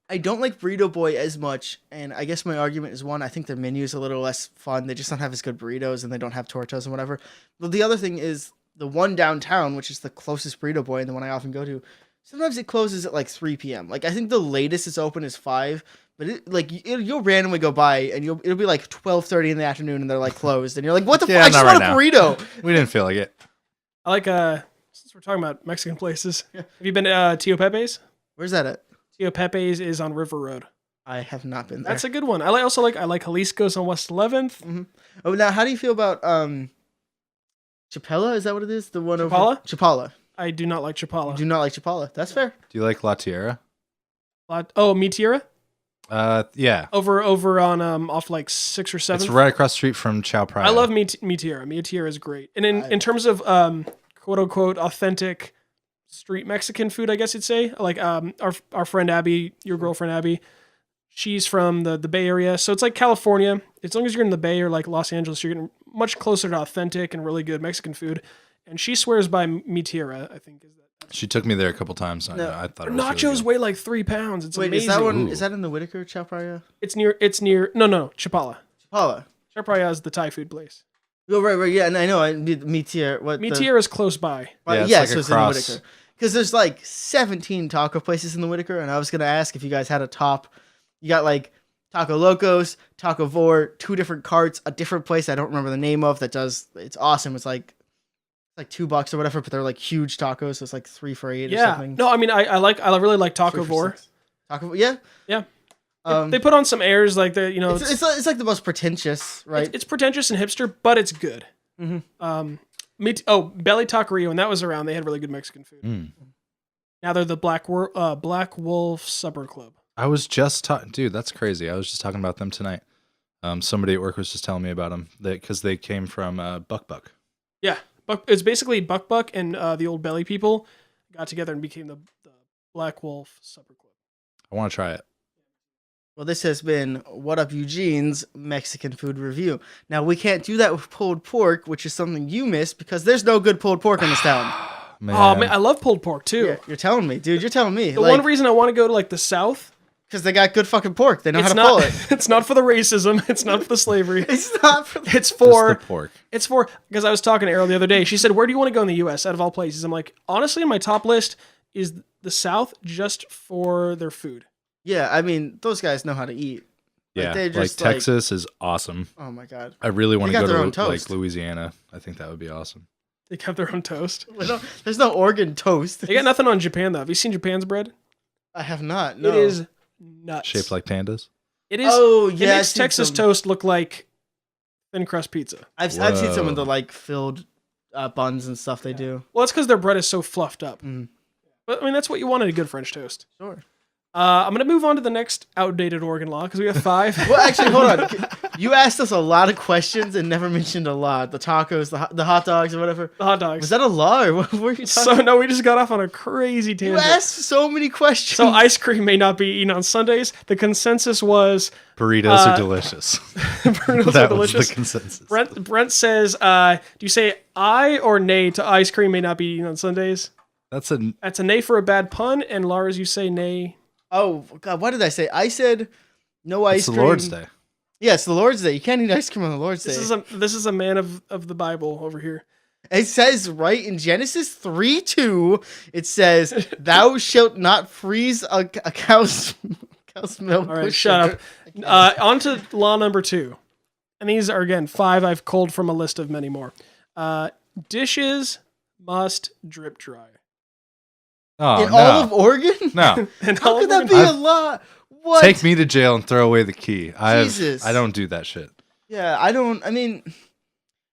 I don't like Burrito Boy as much, and I guess my argument is one, I think their menu is a little less fun. They just don't have as good burritos, and they don't have tortas and whatever. But the other thing is the one downtown, which is the closest Burrito Boy and the one I often go to. Sometimes it closes at like 3 p.m. Like I think the latest it's open is 5, but you'll randomly go by and it'll be like 12:30 in the afternoon and they're like closed, and you're like, what the fuck? I just not want right a now. burrito. We didn't feel like it. I like since we're talking about Mexican places, have you been to Tio Pepe's? Where's that at? Tio Pepe's is on River Road. I have not been there. That's a good one. I like Jalisco's on West 11th. Mm-hmm. Oh, now how do you feel about Chapala? Is that what it is? The one over Chapala. I do not like Chapala. You do not like Chapala. That's fair. Do you like La Tierra? Meteor? Yeah. Over on off like 6 or 7. It's right across the street from Chow Praya. I love Meteor. Meteor is great. And in terms of quote unquote authentic street Mexican food, I guess you'd say, like our friend Abby, your girlfriend Abby, she's from the Bay Area, so it's like California. As long as you're in the Bay or like Los Angeles, you're getting much closer to authentic and really good Mexican food. And she swears by Meteor, I think is that. She took me there a couple times. No. I thought it was Nachos really good. weigh like 3 pounds. It's Wait, amazing. is that one? Ooh. Is that in the Whitaker Chow Praya? It's near no, Chapala. Chapala. Chapala is the Thai food place. Oh, right, yeah, and I know. Meteor. Meteor is close by. Yeah, it's like so it's in the Whitaker. Because there's like 17 taco places in the Whitaker, and I was gonna ask if you guys had a top. You got like Taco Locos, Taco Vor, 2 different carts, a different place I don't remember the name of that does. It's awesome. It's like $2 or whatever, but they're like huge tacos, so it's like 3 for $8 or something. No, I mean I really like Taco 3 for Vor. 6. Taco, yeah. They put on some airs like the It's like the most pretentious, right? It's pretentious and hipster, but it's good. Mm-hmm. Belly Taqueria, when that was around, they had really good Mexican food. Mm. Now they're the Black Wolf Supper Club. I was just talking, dude, that's crazy. I was just talking about them tonight. Somebody at work was just telling me about them because they came from Buck Buck. Yeah, it's basically Buck and the old Belly people got together and became the Black Wolf Supper Club. I want to try it. Well, this has been What Up Eugene's Mexican food review. Now, we can't do that with pulled pork, which is something you missed because there's no good pulled pork in this town. Man. Oh man, I love pulled pork too. Yeah, you're telling me, dude. You're telling me. The one reason I want to go to like the South, because they got good fucking pork. They know how to not, pull it. It's not for the racism. It's not for the slavery. It's not for. It's Just for the pork. It's for, because I was talking to Errol the other day. She said, where do you want to go in the U.S. out of all places? I'm like, honestly, my top list is the South just for their food. Yeah, I mean, those guys know how to eat. Yeah, they like just, Texas is awesome. Oh my god. I really want They to got go their own to toast. like Louisiana. I think that would be awesome. They have their own toast. There's no Oregon toast. They got nothing on Japan, though. Have you seen Japan's bread? I have not. No. It is nuts. Shaped like pandas. It is. Oh It yeah. I've makes seen Texas some- toast look like thin crust pizza. I've seen some of the Whoa. like filled buns and stuff they do. Well, that's because their bread is so fluffed up. Mm. But I mean, that's what you want in a good French toast. Sure. I'm going to move on to the next outdated Oregon law because we have 5. Well, actually, hold on. You asked us a lot of questions and never mentioned a lot. The tacos, the hot dogs, or whatever. The hot dogs. Was that a law, or what were you talking So, no, we just got off on a crazy You tangent. asked so many questions. So ice cream may not be eaten on Sundays. The consensus was Burritos are delicious. burritos That are was delicious. the consensus. Brent says, do you say aye or nay to ice cream may not be eaten on Sundays? That's a That's a nay for a bad pun. And Lars, you say nay. Oh God, what did I say? I said no ice it's the cream. Lord's Day. Yeah, it's the Lord's Day. You can't eat ice cream on the Lord's Day. This is a man of the Bible over here. It says right in Genesis 3:2, it says, "Thou shalt not freeze a cow's milk." All right, with shut sugar." up. On to law number 2. And these are, again, 5 I've culled from a list of many more. Dishes must drip dry. Oh, In no. all of Oregon? No. And How all could of that them- be a law? What? Take me to jail and throw away the key. Jesus. I don't do that shit. Yeah, I don't. I mean,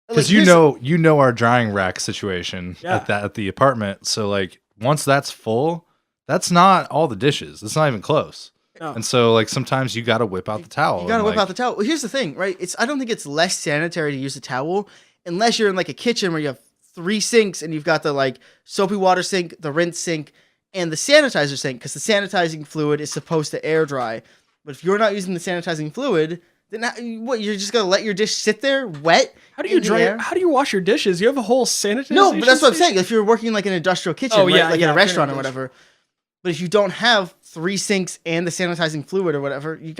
Because here's- you know our drying rack situation Yeah. at the apartment. So like once that's full, that's not all the dishes. It's not even close. No. And so like sometimes you got to whip out the towel. You gotta and, whip like, out the towel. Well, here's the thing, right? I don't think it's less sanitary to use a towel unless you're in like a kitchen where you have 3 sinks and you've got the like soapy water sink, the rinse sink, and the sanitizer sink, because the sanitizing fluid is supposed to air dry. But if you're not using the sanitizing fluid, then what? You're just gonna let your dish sit there wet? How do you dry? How do you wash your dishes? You have a whole sanitization. No, but that's what I'm saying. If you're working like an industrial kitchen, Oh, right? yeah, like yeah, in a restaurant or dish. whatever. But if you don't have 3 sinks and the sanitizing fluid or whatever, it's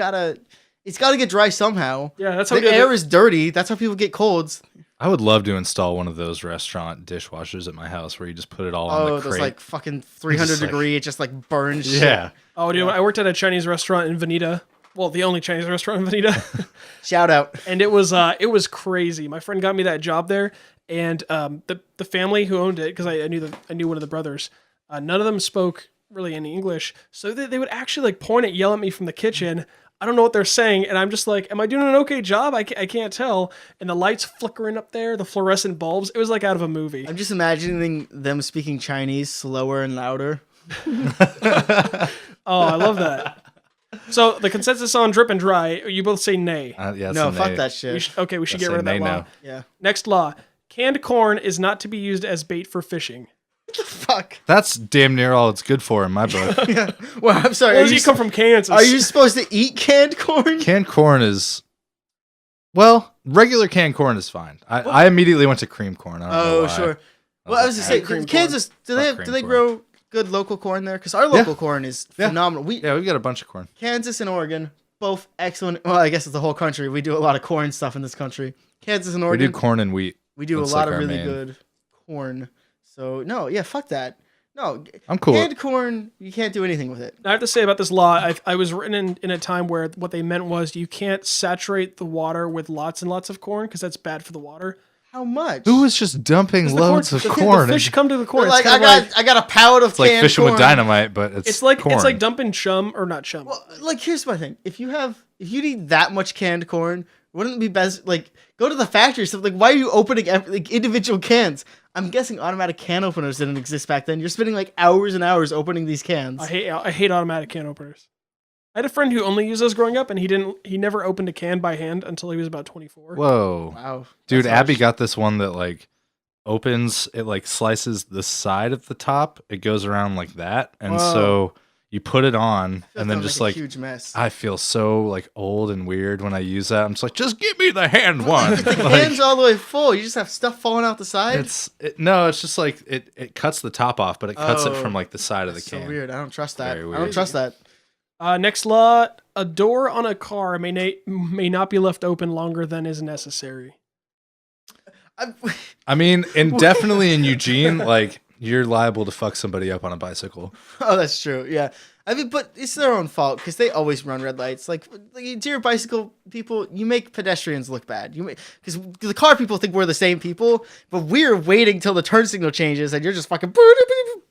gotta get dry somehow. Yeah, that's how The air is dirty. That's how people get colds. I would love to install one of those restaurant dishwashers at my house where you just put it all on the crate. Those like fucking 300 Just like- degree. It just like burns. yeah. Shit. Oh, dude, I worked at a Chinese restaurant in Veneta. Well, the only Chinese restaurant in Veneta. Shout out. And it was crazy. My friend got me that job there, and the family who owned it, because I knew one of the brothers, none of them spoke really any English, so they would actually like point and yell at me from the kitchen. I don't know what they're saying, and I'm just like, am I doing an okay job? I can't tell. And the lights flickering up there, the fluorescent bulbs, it was like out of a movie. I'm just imagining them speaking Chinese slower and louder. Oh, I love that. So the consensus on drip and dry, you both say nay. Yeah, it's No, a fuck nay. that shit. We should I get say rid of that nay law. now. Yeah. Next law. Canned corn is not to be used as bait for fishing. Fuck. That's damn near all it's good for in my book. Yeah. Well, I'm sorry. Those you come from Kansas. Are you supposed to eat canned corn? Canned corn is, well, regular canned corn is fine. I immediately went to cream corn. I don't know Oh, why. sure. Well, I was just saying, cream Kansas. Do Fuck they cream corn. grow good local corn there? Because our local corn is phenomenal. Yeah, we've got a bunch of corn. Kansas and Oregon, both excellent. Well, I guess it's the whole country. We do a lot of corn stuff in this country. Kansas and We Oregon. do corn and wheat. We do That's a lot like of our really main. good corn. So no, yeah, fuck that. No, I'm cool. canned corn, you can't do anything with it. I have to say about this law, I was written in a time where what they meant was you can't saturate the water with lots and lots of corn because that's bad for the water. How much? Who was just dumping loads of corn? The fish come to the corn. Like It's I kind of got I got a pallet of It's like canned fishing corn. with dynamite, but it's like corn. dumping chum or not chum. Well, like here's my thing. If you need that much canned corn, wouldn't it be best like go to the factory? So like, why are you opening like individual cans? I'm guessing automatic can openers didn't exist back then. You're spending like hours and hours opening these cans. I hate automatic can openers. I had a friend who only used those growing up, and he never opened a can by hand until he was about 24. Whoa. Wow, Dude, that's Abby harsh. got this one that like opens, it like slices the side of the top. It goes around like that. And Whoa. so you put it on That and then sounds just like like a huge mess. I feel so like old and weird when I use that. I'm just like, just give me the hand one. The Like, can's all the way full. You just have stuff falling out the side. no, it's just like it cuts the top off, but it cuts it Oh, from like the side of the That's can. so weird. I don't trust that. Very I don't weird. trust that. Next law: a door on a car may not be left open longer than is necessary. I mean, and definitely in Eugene, like you're liable to fuck somebody up on a bicycle. Oh, that's true. Yeah. I mean, but it's their own fault because they always run red lights. Like dear bicycle people, you make pedestrians look bad. Because the car people think we're the same people, but we're waiting till the turn signal changes, and you're just fucking.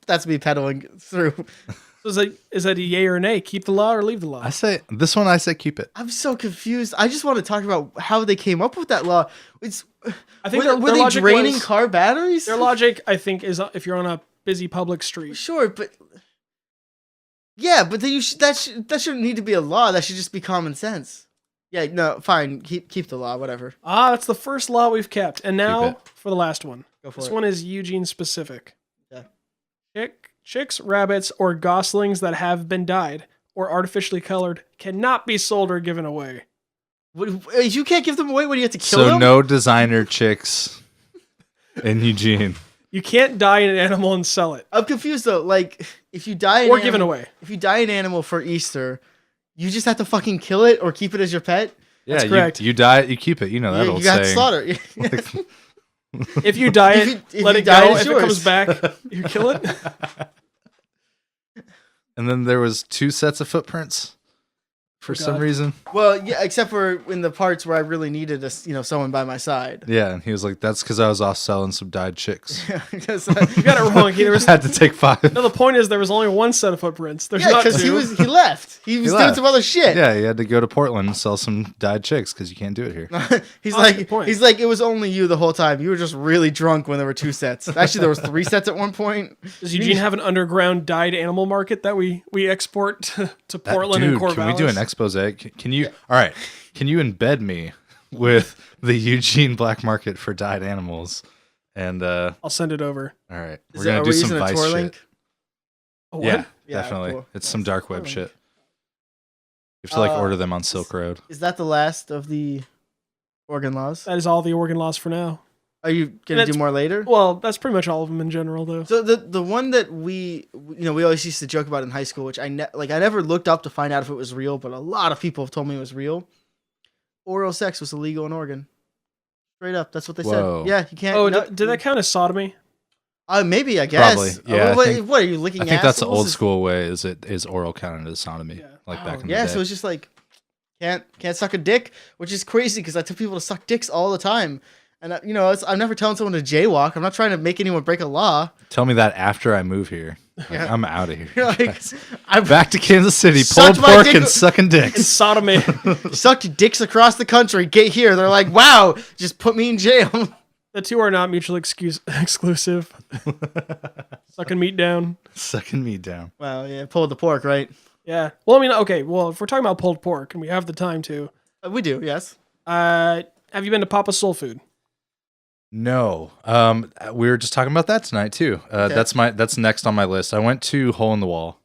That's me pedaling through. So is that a yay or nay? Keep the law or leave the law? I say this one. I say keep it. I'm so confused. I just want to talk about how they came up with that law. I think were their they logic draining was- car batteries? Their logic, I think, is if you're on a busy public street. Sure, but yeah, but then that shouldn't need to be a law. That should just be common sense. Yeah, no, fine. Keep the law, whatever. That's the first law we've kept. And Keep now it. for the last one. Go for This it. one is Eugene specific. Yeah. Chicks, rabbits, or goslings that have been dyed or artificially colored cannot be sold or given away. You can't give them away when you have to kill So them. no designer chicks in Eugene. You can't dye an animal and sell it. I'm confused though. Like, if you die Or given away. if you die an animal for Easter, you just have to fucking kill it or keep it as your pet. Yeah, That's correct. You die, you keep it. You know that you old got to saying. slaughter. If you dye If it, you let it dye go. it, it's If it comes yours. back, you kill it. And then there was 2 sets of footprints for some God. reason. Well, yeah, except for in the parts where I really needed someone by my side. Yeah, and he was like, "That's because I was off selling some dyed chicks. Because You got it wrong. There was, Had to take 5." no, the point is there was only one set of footprints. There's not because two. he left. He was doing left. some other shit. Yeah, he had to go to Portland and sell some dyed chicks because you can't do it here. he's Oh, like, good point. it was only you the whole time. You were just really drunk when there were 2 sets. Actually, there was 3 sets at one point. Does Eugene have an underground dyed animal market that we export to Portland and Dude, Corvallis? can we do an expose? Can you? All right. Can you embed me with the Eugene black market for dyed animals? And I'll send it over. all right, Is we're gonna are do we some using a Vice Tor shit. link? A what? Yeah, Yeah, definitely. cool. It's Yeah, some it's dark Tor web link. shit. You have to like order them on Silk Road. Is that the last of the Oregon laws? That is all the Oregon laws for now. Are you gonna do more later? Well, that's pretty much all of them in general, though. So the one that we always used to joke about in high school, which I never looked up to find out if it was real, but a lot of people have told me it was real. Oral sex was illegal in Oregon. Straight up, that's what they Whoa. said. Yeah, you can't. Oh, did that count as sodomy? Maybe, I guess. Probably, yeah. What are you licking? I think that's the assholes? old school way. Is oral counted as sodomy? Yeah. Like back in the Yeah, day. so it's just like can't suck a dick, which is crazy because I tell people to suck dicks all the time, and I'm never telling someone to jaywalk. I'm not trying to make anyone break a law. Tell me that after I move here. Like, Yeah. I'm out of here. Like, I'm back to Kansas City, Sucked pulled my pork dick- and sucking And dicks. sodomy. sucked dicks across the country. Get here. They're like, wow, just put me in jail. The two are not mutually exclusive. Sucking meat down. Sucking me down. Well, yeah, pulled the pork, right? Yeah. Well, I mean, okay. Well, if we're talking about pulled pork and we have the time to, We do, yes. have you been to Papa's Soul Food? No. We were just talking about that tonight too. Okay. That's next on my list. I went to Hole in the Wall.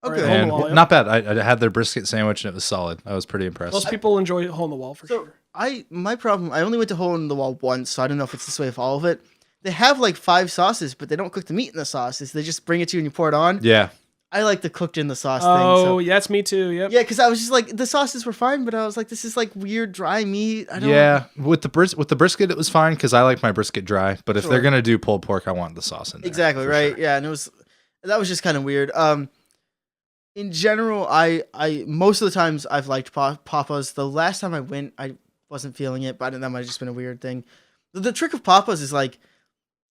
Okay. Hole in the And Wall, yeah. not bad. I had their brisket sandwich and it was solid. I was pretty impressed. Most people enjoy Hole in the Wall for So sure. my problem, I only went to Hole in the Wall once, so I don't know if it's this way with all of it. They have like 5 sauces, but they don't cook the meat in the sauces. They just bring it to you and you pour it on. Yeah. I like the cooked in the sauce Oh, thing. So. yeah, that's me too. Yep. Yeah, because I was just like, the sauces were fine, but I was like, this is like weird dry meat. I don't. Yeah. With the brisket, it was fine because I like my brisket dry. But if Sure. they're gonna do pulled pork, I want the sauce in there. Exactly, for right? sure. Yeah, and that was just kind of weird. In general, I most of the times I've liked Papa's. The last time I went, I wasn't feeling it, but that might have just been a weird thing. The trick of Papa's is like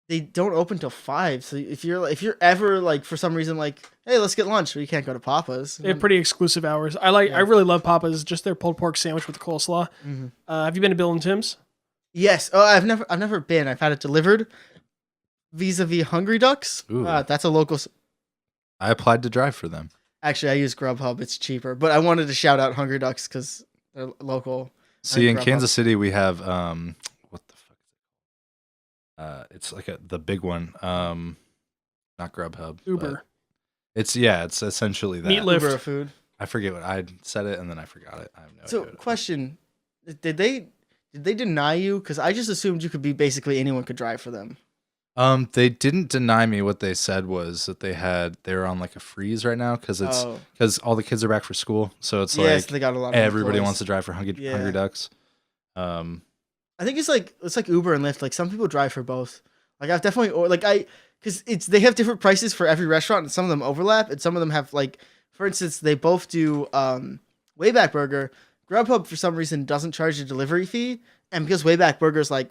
they don't open till 5. So if you're ever like for some reason like, hey, let's get lunch, well, you can't go to Papa's. They have pretty exclusive hours. I really love Papa's, just their pulled pork sandwich with the coleslaw. Mm-hmm. Have you been to Bill and Tim's? Yes. Oh, I've never been. I've had it delivered. Vis-a-vis Hungry Ducks. Ooh. That's a local. I applied to drive for them. Actually, I use Grubhub. It's cheaper, but I wanted to shout out Hungry Ducks because they're local. See, in Grubhub. Kansas City, we have what the fuck? It's like the big one. Not Grubhub. Uber. It's essentially that. Meat Lift. Uber food. I forget what I said it and then I forgot it. I have no So, idea. question: Did they deny you? Because I just assumed you could be basically anyone could drive for them. They didn't deny me. What they said was that they're on like a freeze right now because all the kids are back for school. So it's yes, like they got a lot of everybody employees. wants to drive for Hungry Ducks. I think it's like Uber and Lyft. Like some people drive for both. Like I've definitely because they have different prices for every restaurant, and some of them overlap, and some of them have like, for instance, they both do Wayback Burger. Grubhub for some reason doesn't charge a delivery fee, and because Wayback Burger's like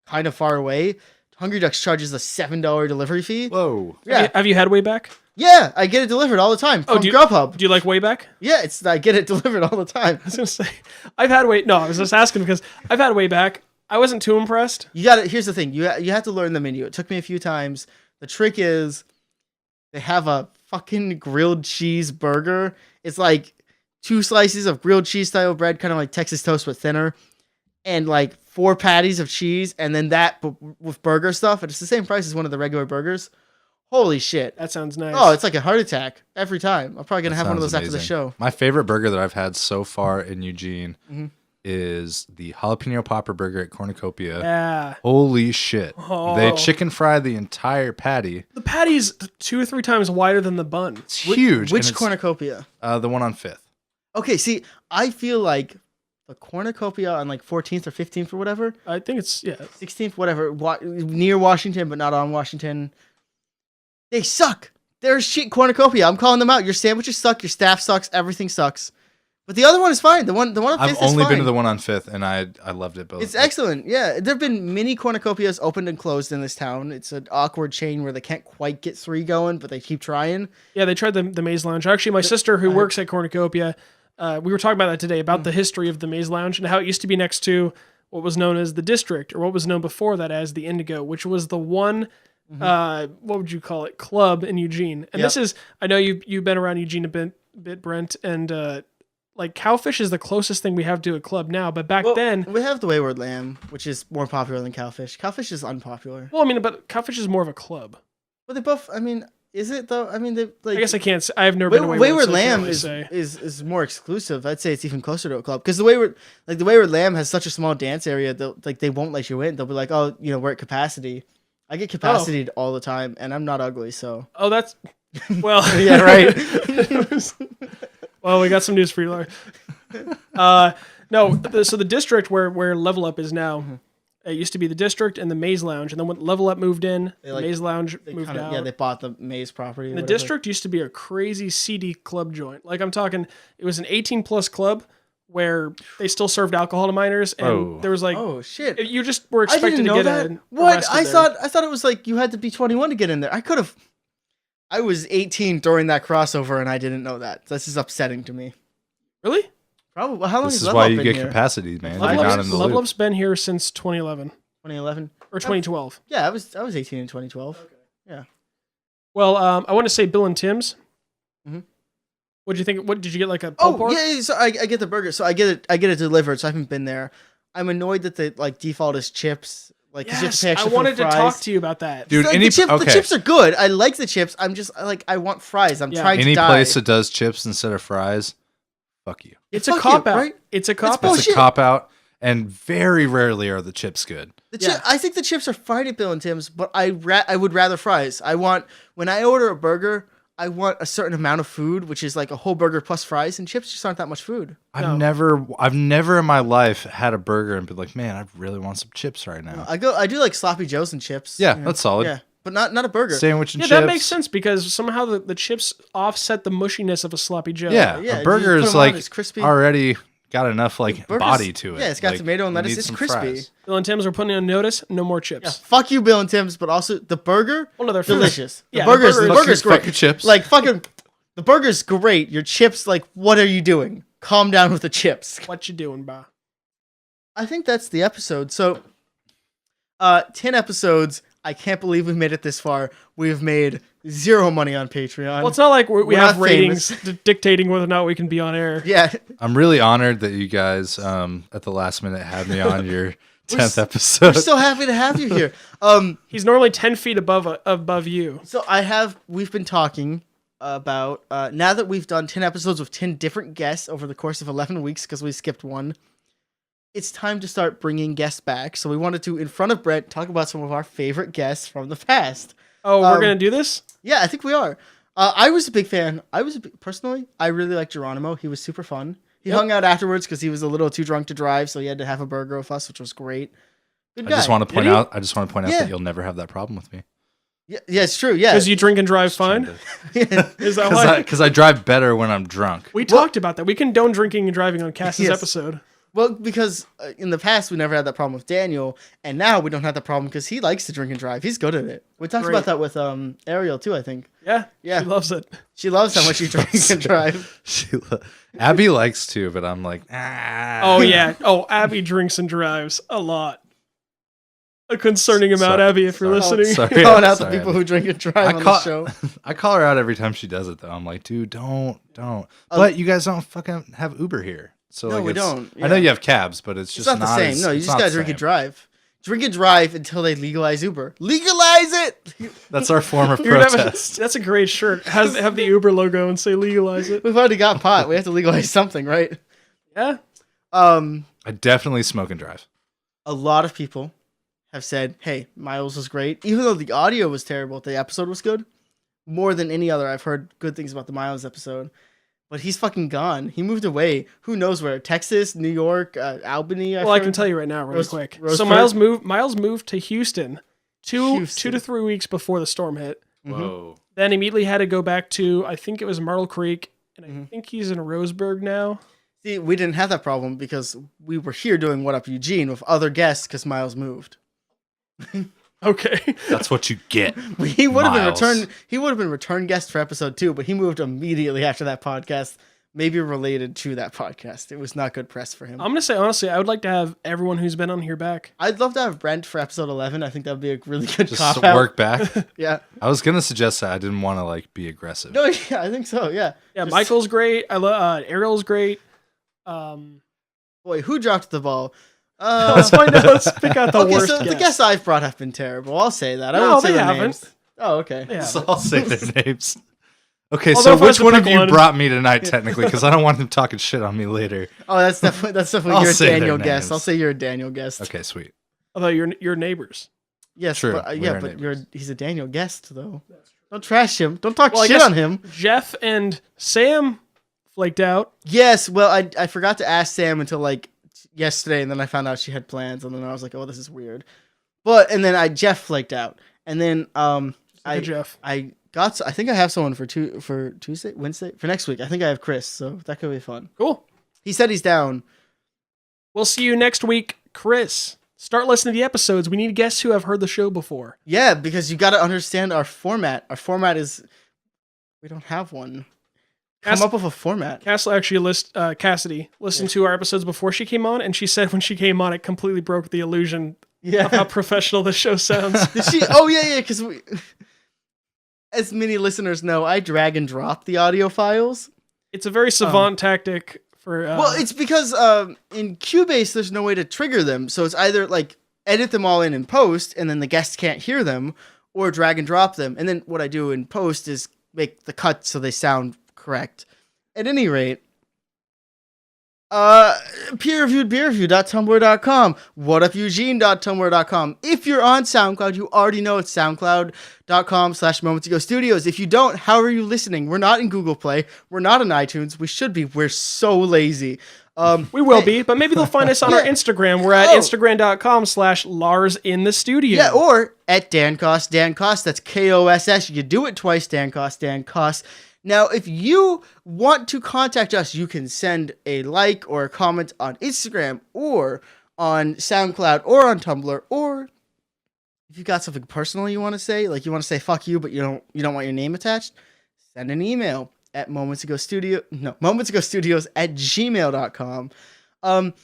kind of far away, Hungry Ducks charges a $7 delivery fee. Whoa. Yeah, Have you had Wayback? yeah, I get it delivered all the time from Grubhub. Do you like Wayback? Yeah, I get it delivered all the time. I was gonna say, I was just asking because I've had Wayback. I wasn't too impressed. You got it. Here's the thing: you have to learn the menu. It took me a few times. The trick is they have a fucking grilled cheese burger. It's like 2 slices of grilled cheese style bread, kind of like Texas toast but thinner, and like 4 patties of cheese, and then that with burger stuff. And it's the same price as one of the regular burgers. Holy shit! That sounds nice. Oh, it's like a heart attack every time. I'm probably gonna have one of those Sounds after the amazing. show. My favorite burger that I've had so far in Eugene Mhm. is the jalapeno popper burger at Cornucopia. Yeah. Holy shit. Oh. They chicken fry the entire patty. The patty's 2 or 3 times wider than the bun. It's huge. Which and it's, cornucopia? The one on 5th. Okay, see, I feel like the cornucopia on like 14th or 15th or whatever. I think it's 16th, whatever, near Washington, but not on Washington. They suck. They're shit cornucopia. I'm calling them out. Your sandwiches suck. Your staff sucks. Everything sucks. But the other one is fine. The one on 5th I've is only fine. been to the one on 5th, and I loved it both. It's excellent. Yeah, there have been many cornucopias opened and closed in this town. It's an awkward chain where they can't quite get 3 going, but they keep trying. Yeah, they tried the Maze Lounge. Actually, my sister who works at Cornucopia, we were talking about that today, about the history of the Maze Lounge and how it used to be next to what was known as the District, or what was known before that as the Indigo, which was the one, what would you call it, club in Eugene. And this is, I know you've been around Eugene a bit, Brent, and like Cowfish is the closest thing we have to a club now, but back then... We have the Wayward Lamb, which is more popular than Cowfish. Cowfish is unpopular. Well, I mean, but Cowfish is more of a club. But they both, I mean, Is it though? I mean, like, I guess I can't. I have never been away. Wayward so I Lamb can't is, really say. is more exclusive. I'd say it's even closer to a club because the Wayward Lamb has such a small dance area that like they won't let you in. They'll be like, oh, we're at capacity. I get capacity all the time, and I'm not ugly, so. Oh, that's well. Yeah, right. Well, we got some news for you, Larry. No, so the district where Level Up is now, it used to be the district and the Maze Lounge, and then when Level Up moved in, the Maze Lounge moved out. Yeah, they bought the Maze property. The district used to be a crazy seedy club joint. Like I'm talking, it was an 18+ club where they still served alcohol to minors, and there was like, oh shit, you just were I expected didn't to know get that. What? I there. thought it was like you had to be 21 to get in there. I was 18 during that crossover, and I didn't know that. This is upsetting to me. Really? Probably. How long This has is Level why Up you been get here? capacity, man. Level You're not in the Level loop. Up's been here since 2011 2011 or 2012. Yeah, I was 18 in 2012. Okay. Yeah. Well, I want to say Bill and Tim's. Mhm. What did you think? What did you get? Like a pulled pork? Yeah. So I get the burger. So I get it delivered. So I haven't been there. I'm annoyed that the like default is chips. Like 'cause you have to Yes, pay extra I for wanted the to fries. talk to you about that. Dude, So, any the chips are good. I like the chips. I'm just like I want fries. I'm trying to any die. place that does chips instead of fries, fuck you. It's Fuck a cop you, out. right? It's a cop out. It's a Bullshit. cop out, and very rarely are the chips good. I think the chips are fine at Bill and Tim's, but I would rather fries. When I order a burger, I want a certain amount of food, which is like a whole burger plus fries, and chips just aren't that much food. I've never in my life had a burger and been like, man, I really want some chips right now. I do like sloppy joes and chips. Yeah, that's solid. Yeah, but not a burger. Sandwich and Yeah, chips. that makes sense because somehow the chips offset the mushiness of a sloppy Joe. Yeah, Yeah, a you burger put is 'em on, like it's crispy. already got enough like Burgers- body to it. Yeah, it's got Like, tomato and you lettuce. need It's some crispy. fries. Bill and Tim's are putting on notice. No more chips. Yeah, fuck you, Bill and Tim's, but also the burger, Well, no, they're delicious. Yeah, the burger's Fuck your great. chips. Like fucking, the burger's great. Your chips, like, what are you doing? Calm down with the chips. What you doing, ba? I think that's the episode. So, 10 episodes. I can't believe we made it this far. We've made zero money on Patreon. Well, it's not like we We're have not ratings dictating whether or not we can be on air. Yeah, I'm really honored that you guys at the last minute had me on your 10th we're episode. so happy to have you here. He's normally 10 feet above you. So we've been talking about, now that we've done 10 episodes with 10 different guests over the course of 11 weeks because we skipped one, it's time to start bringing guests back. So we wanted to, in front of Brent, talk about some of our favorite guests from the past. Oh, we're going to do this? Yeah, I think we are. I was a big fan. Personally, I really liked Geronimo. He was super fun. He hung out afterwards because he was a little too drunk to drive, so he had to have a burger with us, which was great. Good guy. I just want to point Did he? out Yeah. that you'll never have that problem with me. Yeah, it's true. Yeah. Because you drink and drive fine? Is that why? Because I drive better when I'm drunk. We talked about that. We condone drinking and driving on Cass's Yes. episode. Well, because in the past we never had that problem with Daniel, and now we don't have that problem because he likes to drink and drive. He's good at it. We talked Great. about that with Ariel too, I think. Yeah. Yeah. She loves it. She loves how much you drink and drive. Abby likes to, but I'm like, ah. Oh, yeah. Oh, Abby drinks and drives a lot. A concerning amount, Sorry. Abby, if you're Sorry. listening. Sorry. Calling out the Sorry, people Abby. who drink and drive on the show. I call her out every time she does it, though. I'm like, dude, don't. But you guys don't fucking have Uber here. So No, like, we it's- don't. I know Yeah. you have cabs, but it's It's just not the same. No, you it's just not gotta the drink and same. drive. Drink and drive until they legalize Uber. Legalize it! That's our form of You're gonna have protest. that's a great shirt. Have the Uber logo and say legalize it. We've already got pot. We have to legalize something, right? Yeah. I definitely smoke and drive. A lot of people have said, hey, Miles was great. Even though the audio was terrible, the episode was good. More than any other, I've heard good things about the Miles episode. But he's fucking gone. He moved away. Who knows where? Texas, New York, Albany. Well, I can tell you right now, really quick. So Roseburg? Miles moved to Houston, two to 3 weeks before the storm hit. Whoa. Then immediately had to go back to, I think it was Myrtle Creek, and I think he's in Roseburg now. See, we didn't have that problem because we were here doing What Up Eugene with other guests because Miles moved. Okay. That's what you get. He would have been Miles. return. He would have been return guest for episode 2, but he moved immediately after that podcast. Maybe related to that podcast. It was not good press for him. I'm going to say, honestly, I would like to have everyone who's been on here back. I'd love to have Brent for episode 11. I think that would be a really good Just cop out. work back. Yeah. I was gonna suggest that. I didn't want to like be aggressive. No, yeah, I think so. Yeah. Yeah, Just- Michael's great. I love Ariel's great. Boy, who dropped the ball? Let's find out. Let's pick out the Okay, worst so the guest. guests I've brought have been terrible. I'll say that. I No, won't say they their haven't. names. Oh, okay. Yeah. So I'll say their names. Okay, Although so if I was which to one of pick you one- brought me tonight, technically? Because I don't want them talking shit on me later. Oh, that's definitely I'll you're a say their Daniel guest. names. I'll say you're a Daniel guest. Okay, sweet. I thought your neighbors. Yes, True, but, we yeah, are but neighbors. he's a Daniel guest though. Don't trash him. Don't talk Well, I shit guess- on him. Jeff and Sam flaked out. Yes, well, I forgot to ask Sam until like yesterday, and then I found out she had plans, and then I was like, oh, this is weird. And then Jeff flaked out, and then Jeff. I think I have someone for Tuesday, Wednesday, for next week. I think I have Chris, so that could be fun. Cool. He said he's down. We'll see you next week, Chris. Start listening to the episodes. We need guests who have heard the show before. Yeah, because you got to understand our format. Our format is we don't have one. Come up with a format. Cassidy listened to our episodes before she came on, and she said when she came on, it completely broke the illusion Yeah. of how professional the show sounds. Did she? Oh yeah, because as many listeners know, I drag and drop the audio files. It's a very savant tactic for. Well, it's because in Cubase there's no way to trigger them, so it's either like edit them all in post, and then the guests can't hear them, or drag and drop them. And then what I do in post is make the cuts so they sound correct. At any rate, peerreviewedbeerreview.tumblr.com, whatupeugene.tumblr.com. If you're on SoundCloud, you already know it's soundcloud.com/momentsagostudios. If you don't, how are you listening? We're not in Google Play. We're not in iTunes. We should be. We're so lazy. We will be, but maybe they'll find us on our Yeah. Instagram. We're at instagram.com/LarsInTheStudio. Yeah, or at DanCost, DanCost. That's KOSS. You do it twice, DanCost, DanCost. Now, if you want to contact us, you can send a like or a comment on Instagram or on SoundCloud or on Tumblr, or if you got something personal you want to say, like you want to say fuck you, but you don't want your name attached, send an email at momentsagostudios@gmail.com.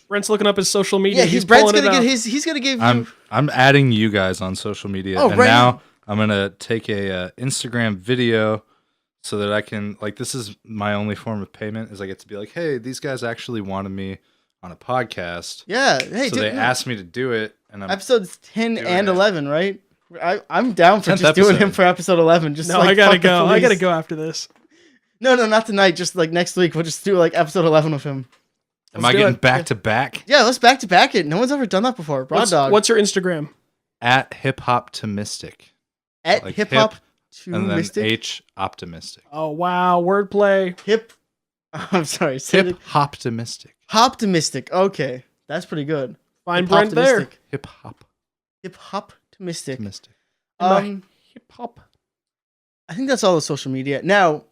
Brent's looking up his social media. Yeah, He's Brent's pulling gonna it get out. his. He's gonna give you. I'm adding you guys on social media, Oh, and right. now I'm gonna take a Instagram video so that I can this is my only form of payment is I get to be like, hey, these guys actually wanted me on a podcast, Yeah. Hey, so dude, they asked me to do it, and I'm episodes 10 doing and it. 11, right? I'm down for 10th just doing him episode. for episode 11. Just No, like, I gotta fuck the go. I police. gotta go after this. No, not tonight. Just like next week, we'll just do like episode 11 with him. am I do getting it. back to back Yeah, let's back to back it. No one's ever done that before. Broad dog. What's your Instagram? at hip hop to mystic at like hip hop to and then mystic? H optimistic Oh wow, wordplay. Hip. I'm sorry. Say hip hop to mystic Hoptimistic. Okay, that's pretty good. Find Brent there. Hip-hoptimistic. hip hop Hip hop to mystic. to mystic. Hip hop. I think that's all the social media. Now,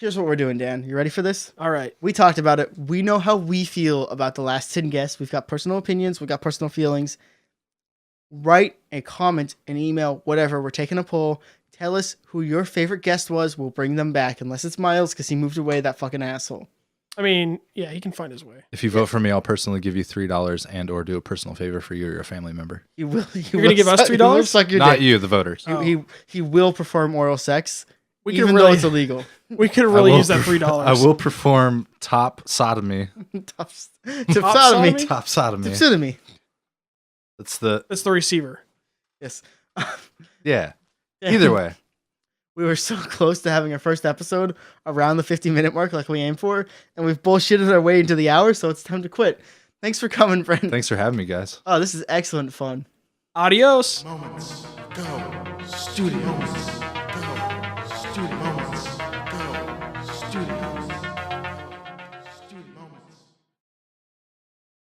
here's what we're doing, Dan. You ready for this? All right. We talked about it. We know how we feel about the last 10 guests. We've got personal opinions. We've got personal feelings. Write a comment, an email, whatever. We're taking a poll. Tell us who your favorite guest was. We'll bring them back. Unless it's Miles, because he moved away, that fucking asshole. I mean, yeah, he can find his way. If you vote for me, I'll personally give you $3 and or do a personal favor for you or your family member. You're gonna give us $3? Suck your Not dick. you, the voters. Oh. He will perform oral sex, We even can though really, it's illegal. we could I really will use that perf- $3. I will perform top sodomy. Top sodomy? sodomy. Top sodomy. Top sodomy. That's the That's the receiver. Yes. yeah. Either way. We were so close to having our first episode around the 50-minute mark like we aimed for, and we've bullshitted our way into the hour, so it's time to quit. Thanks for coming, Brent. Thanks for having me, guys. Oh, this is excellent fun. Adios. Moments Go Studios.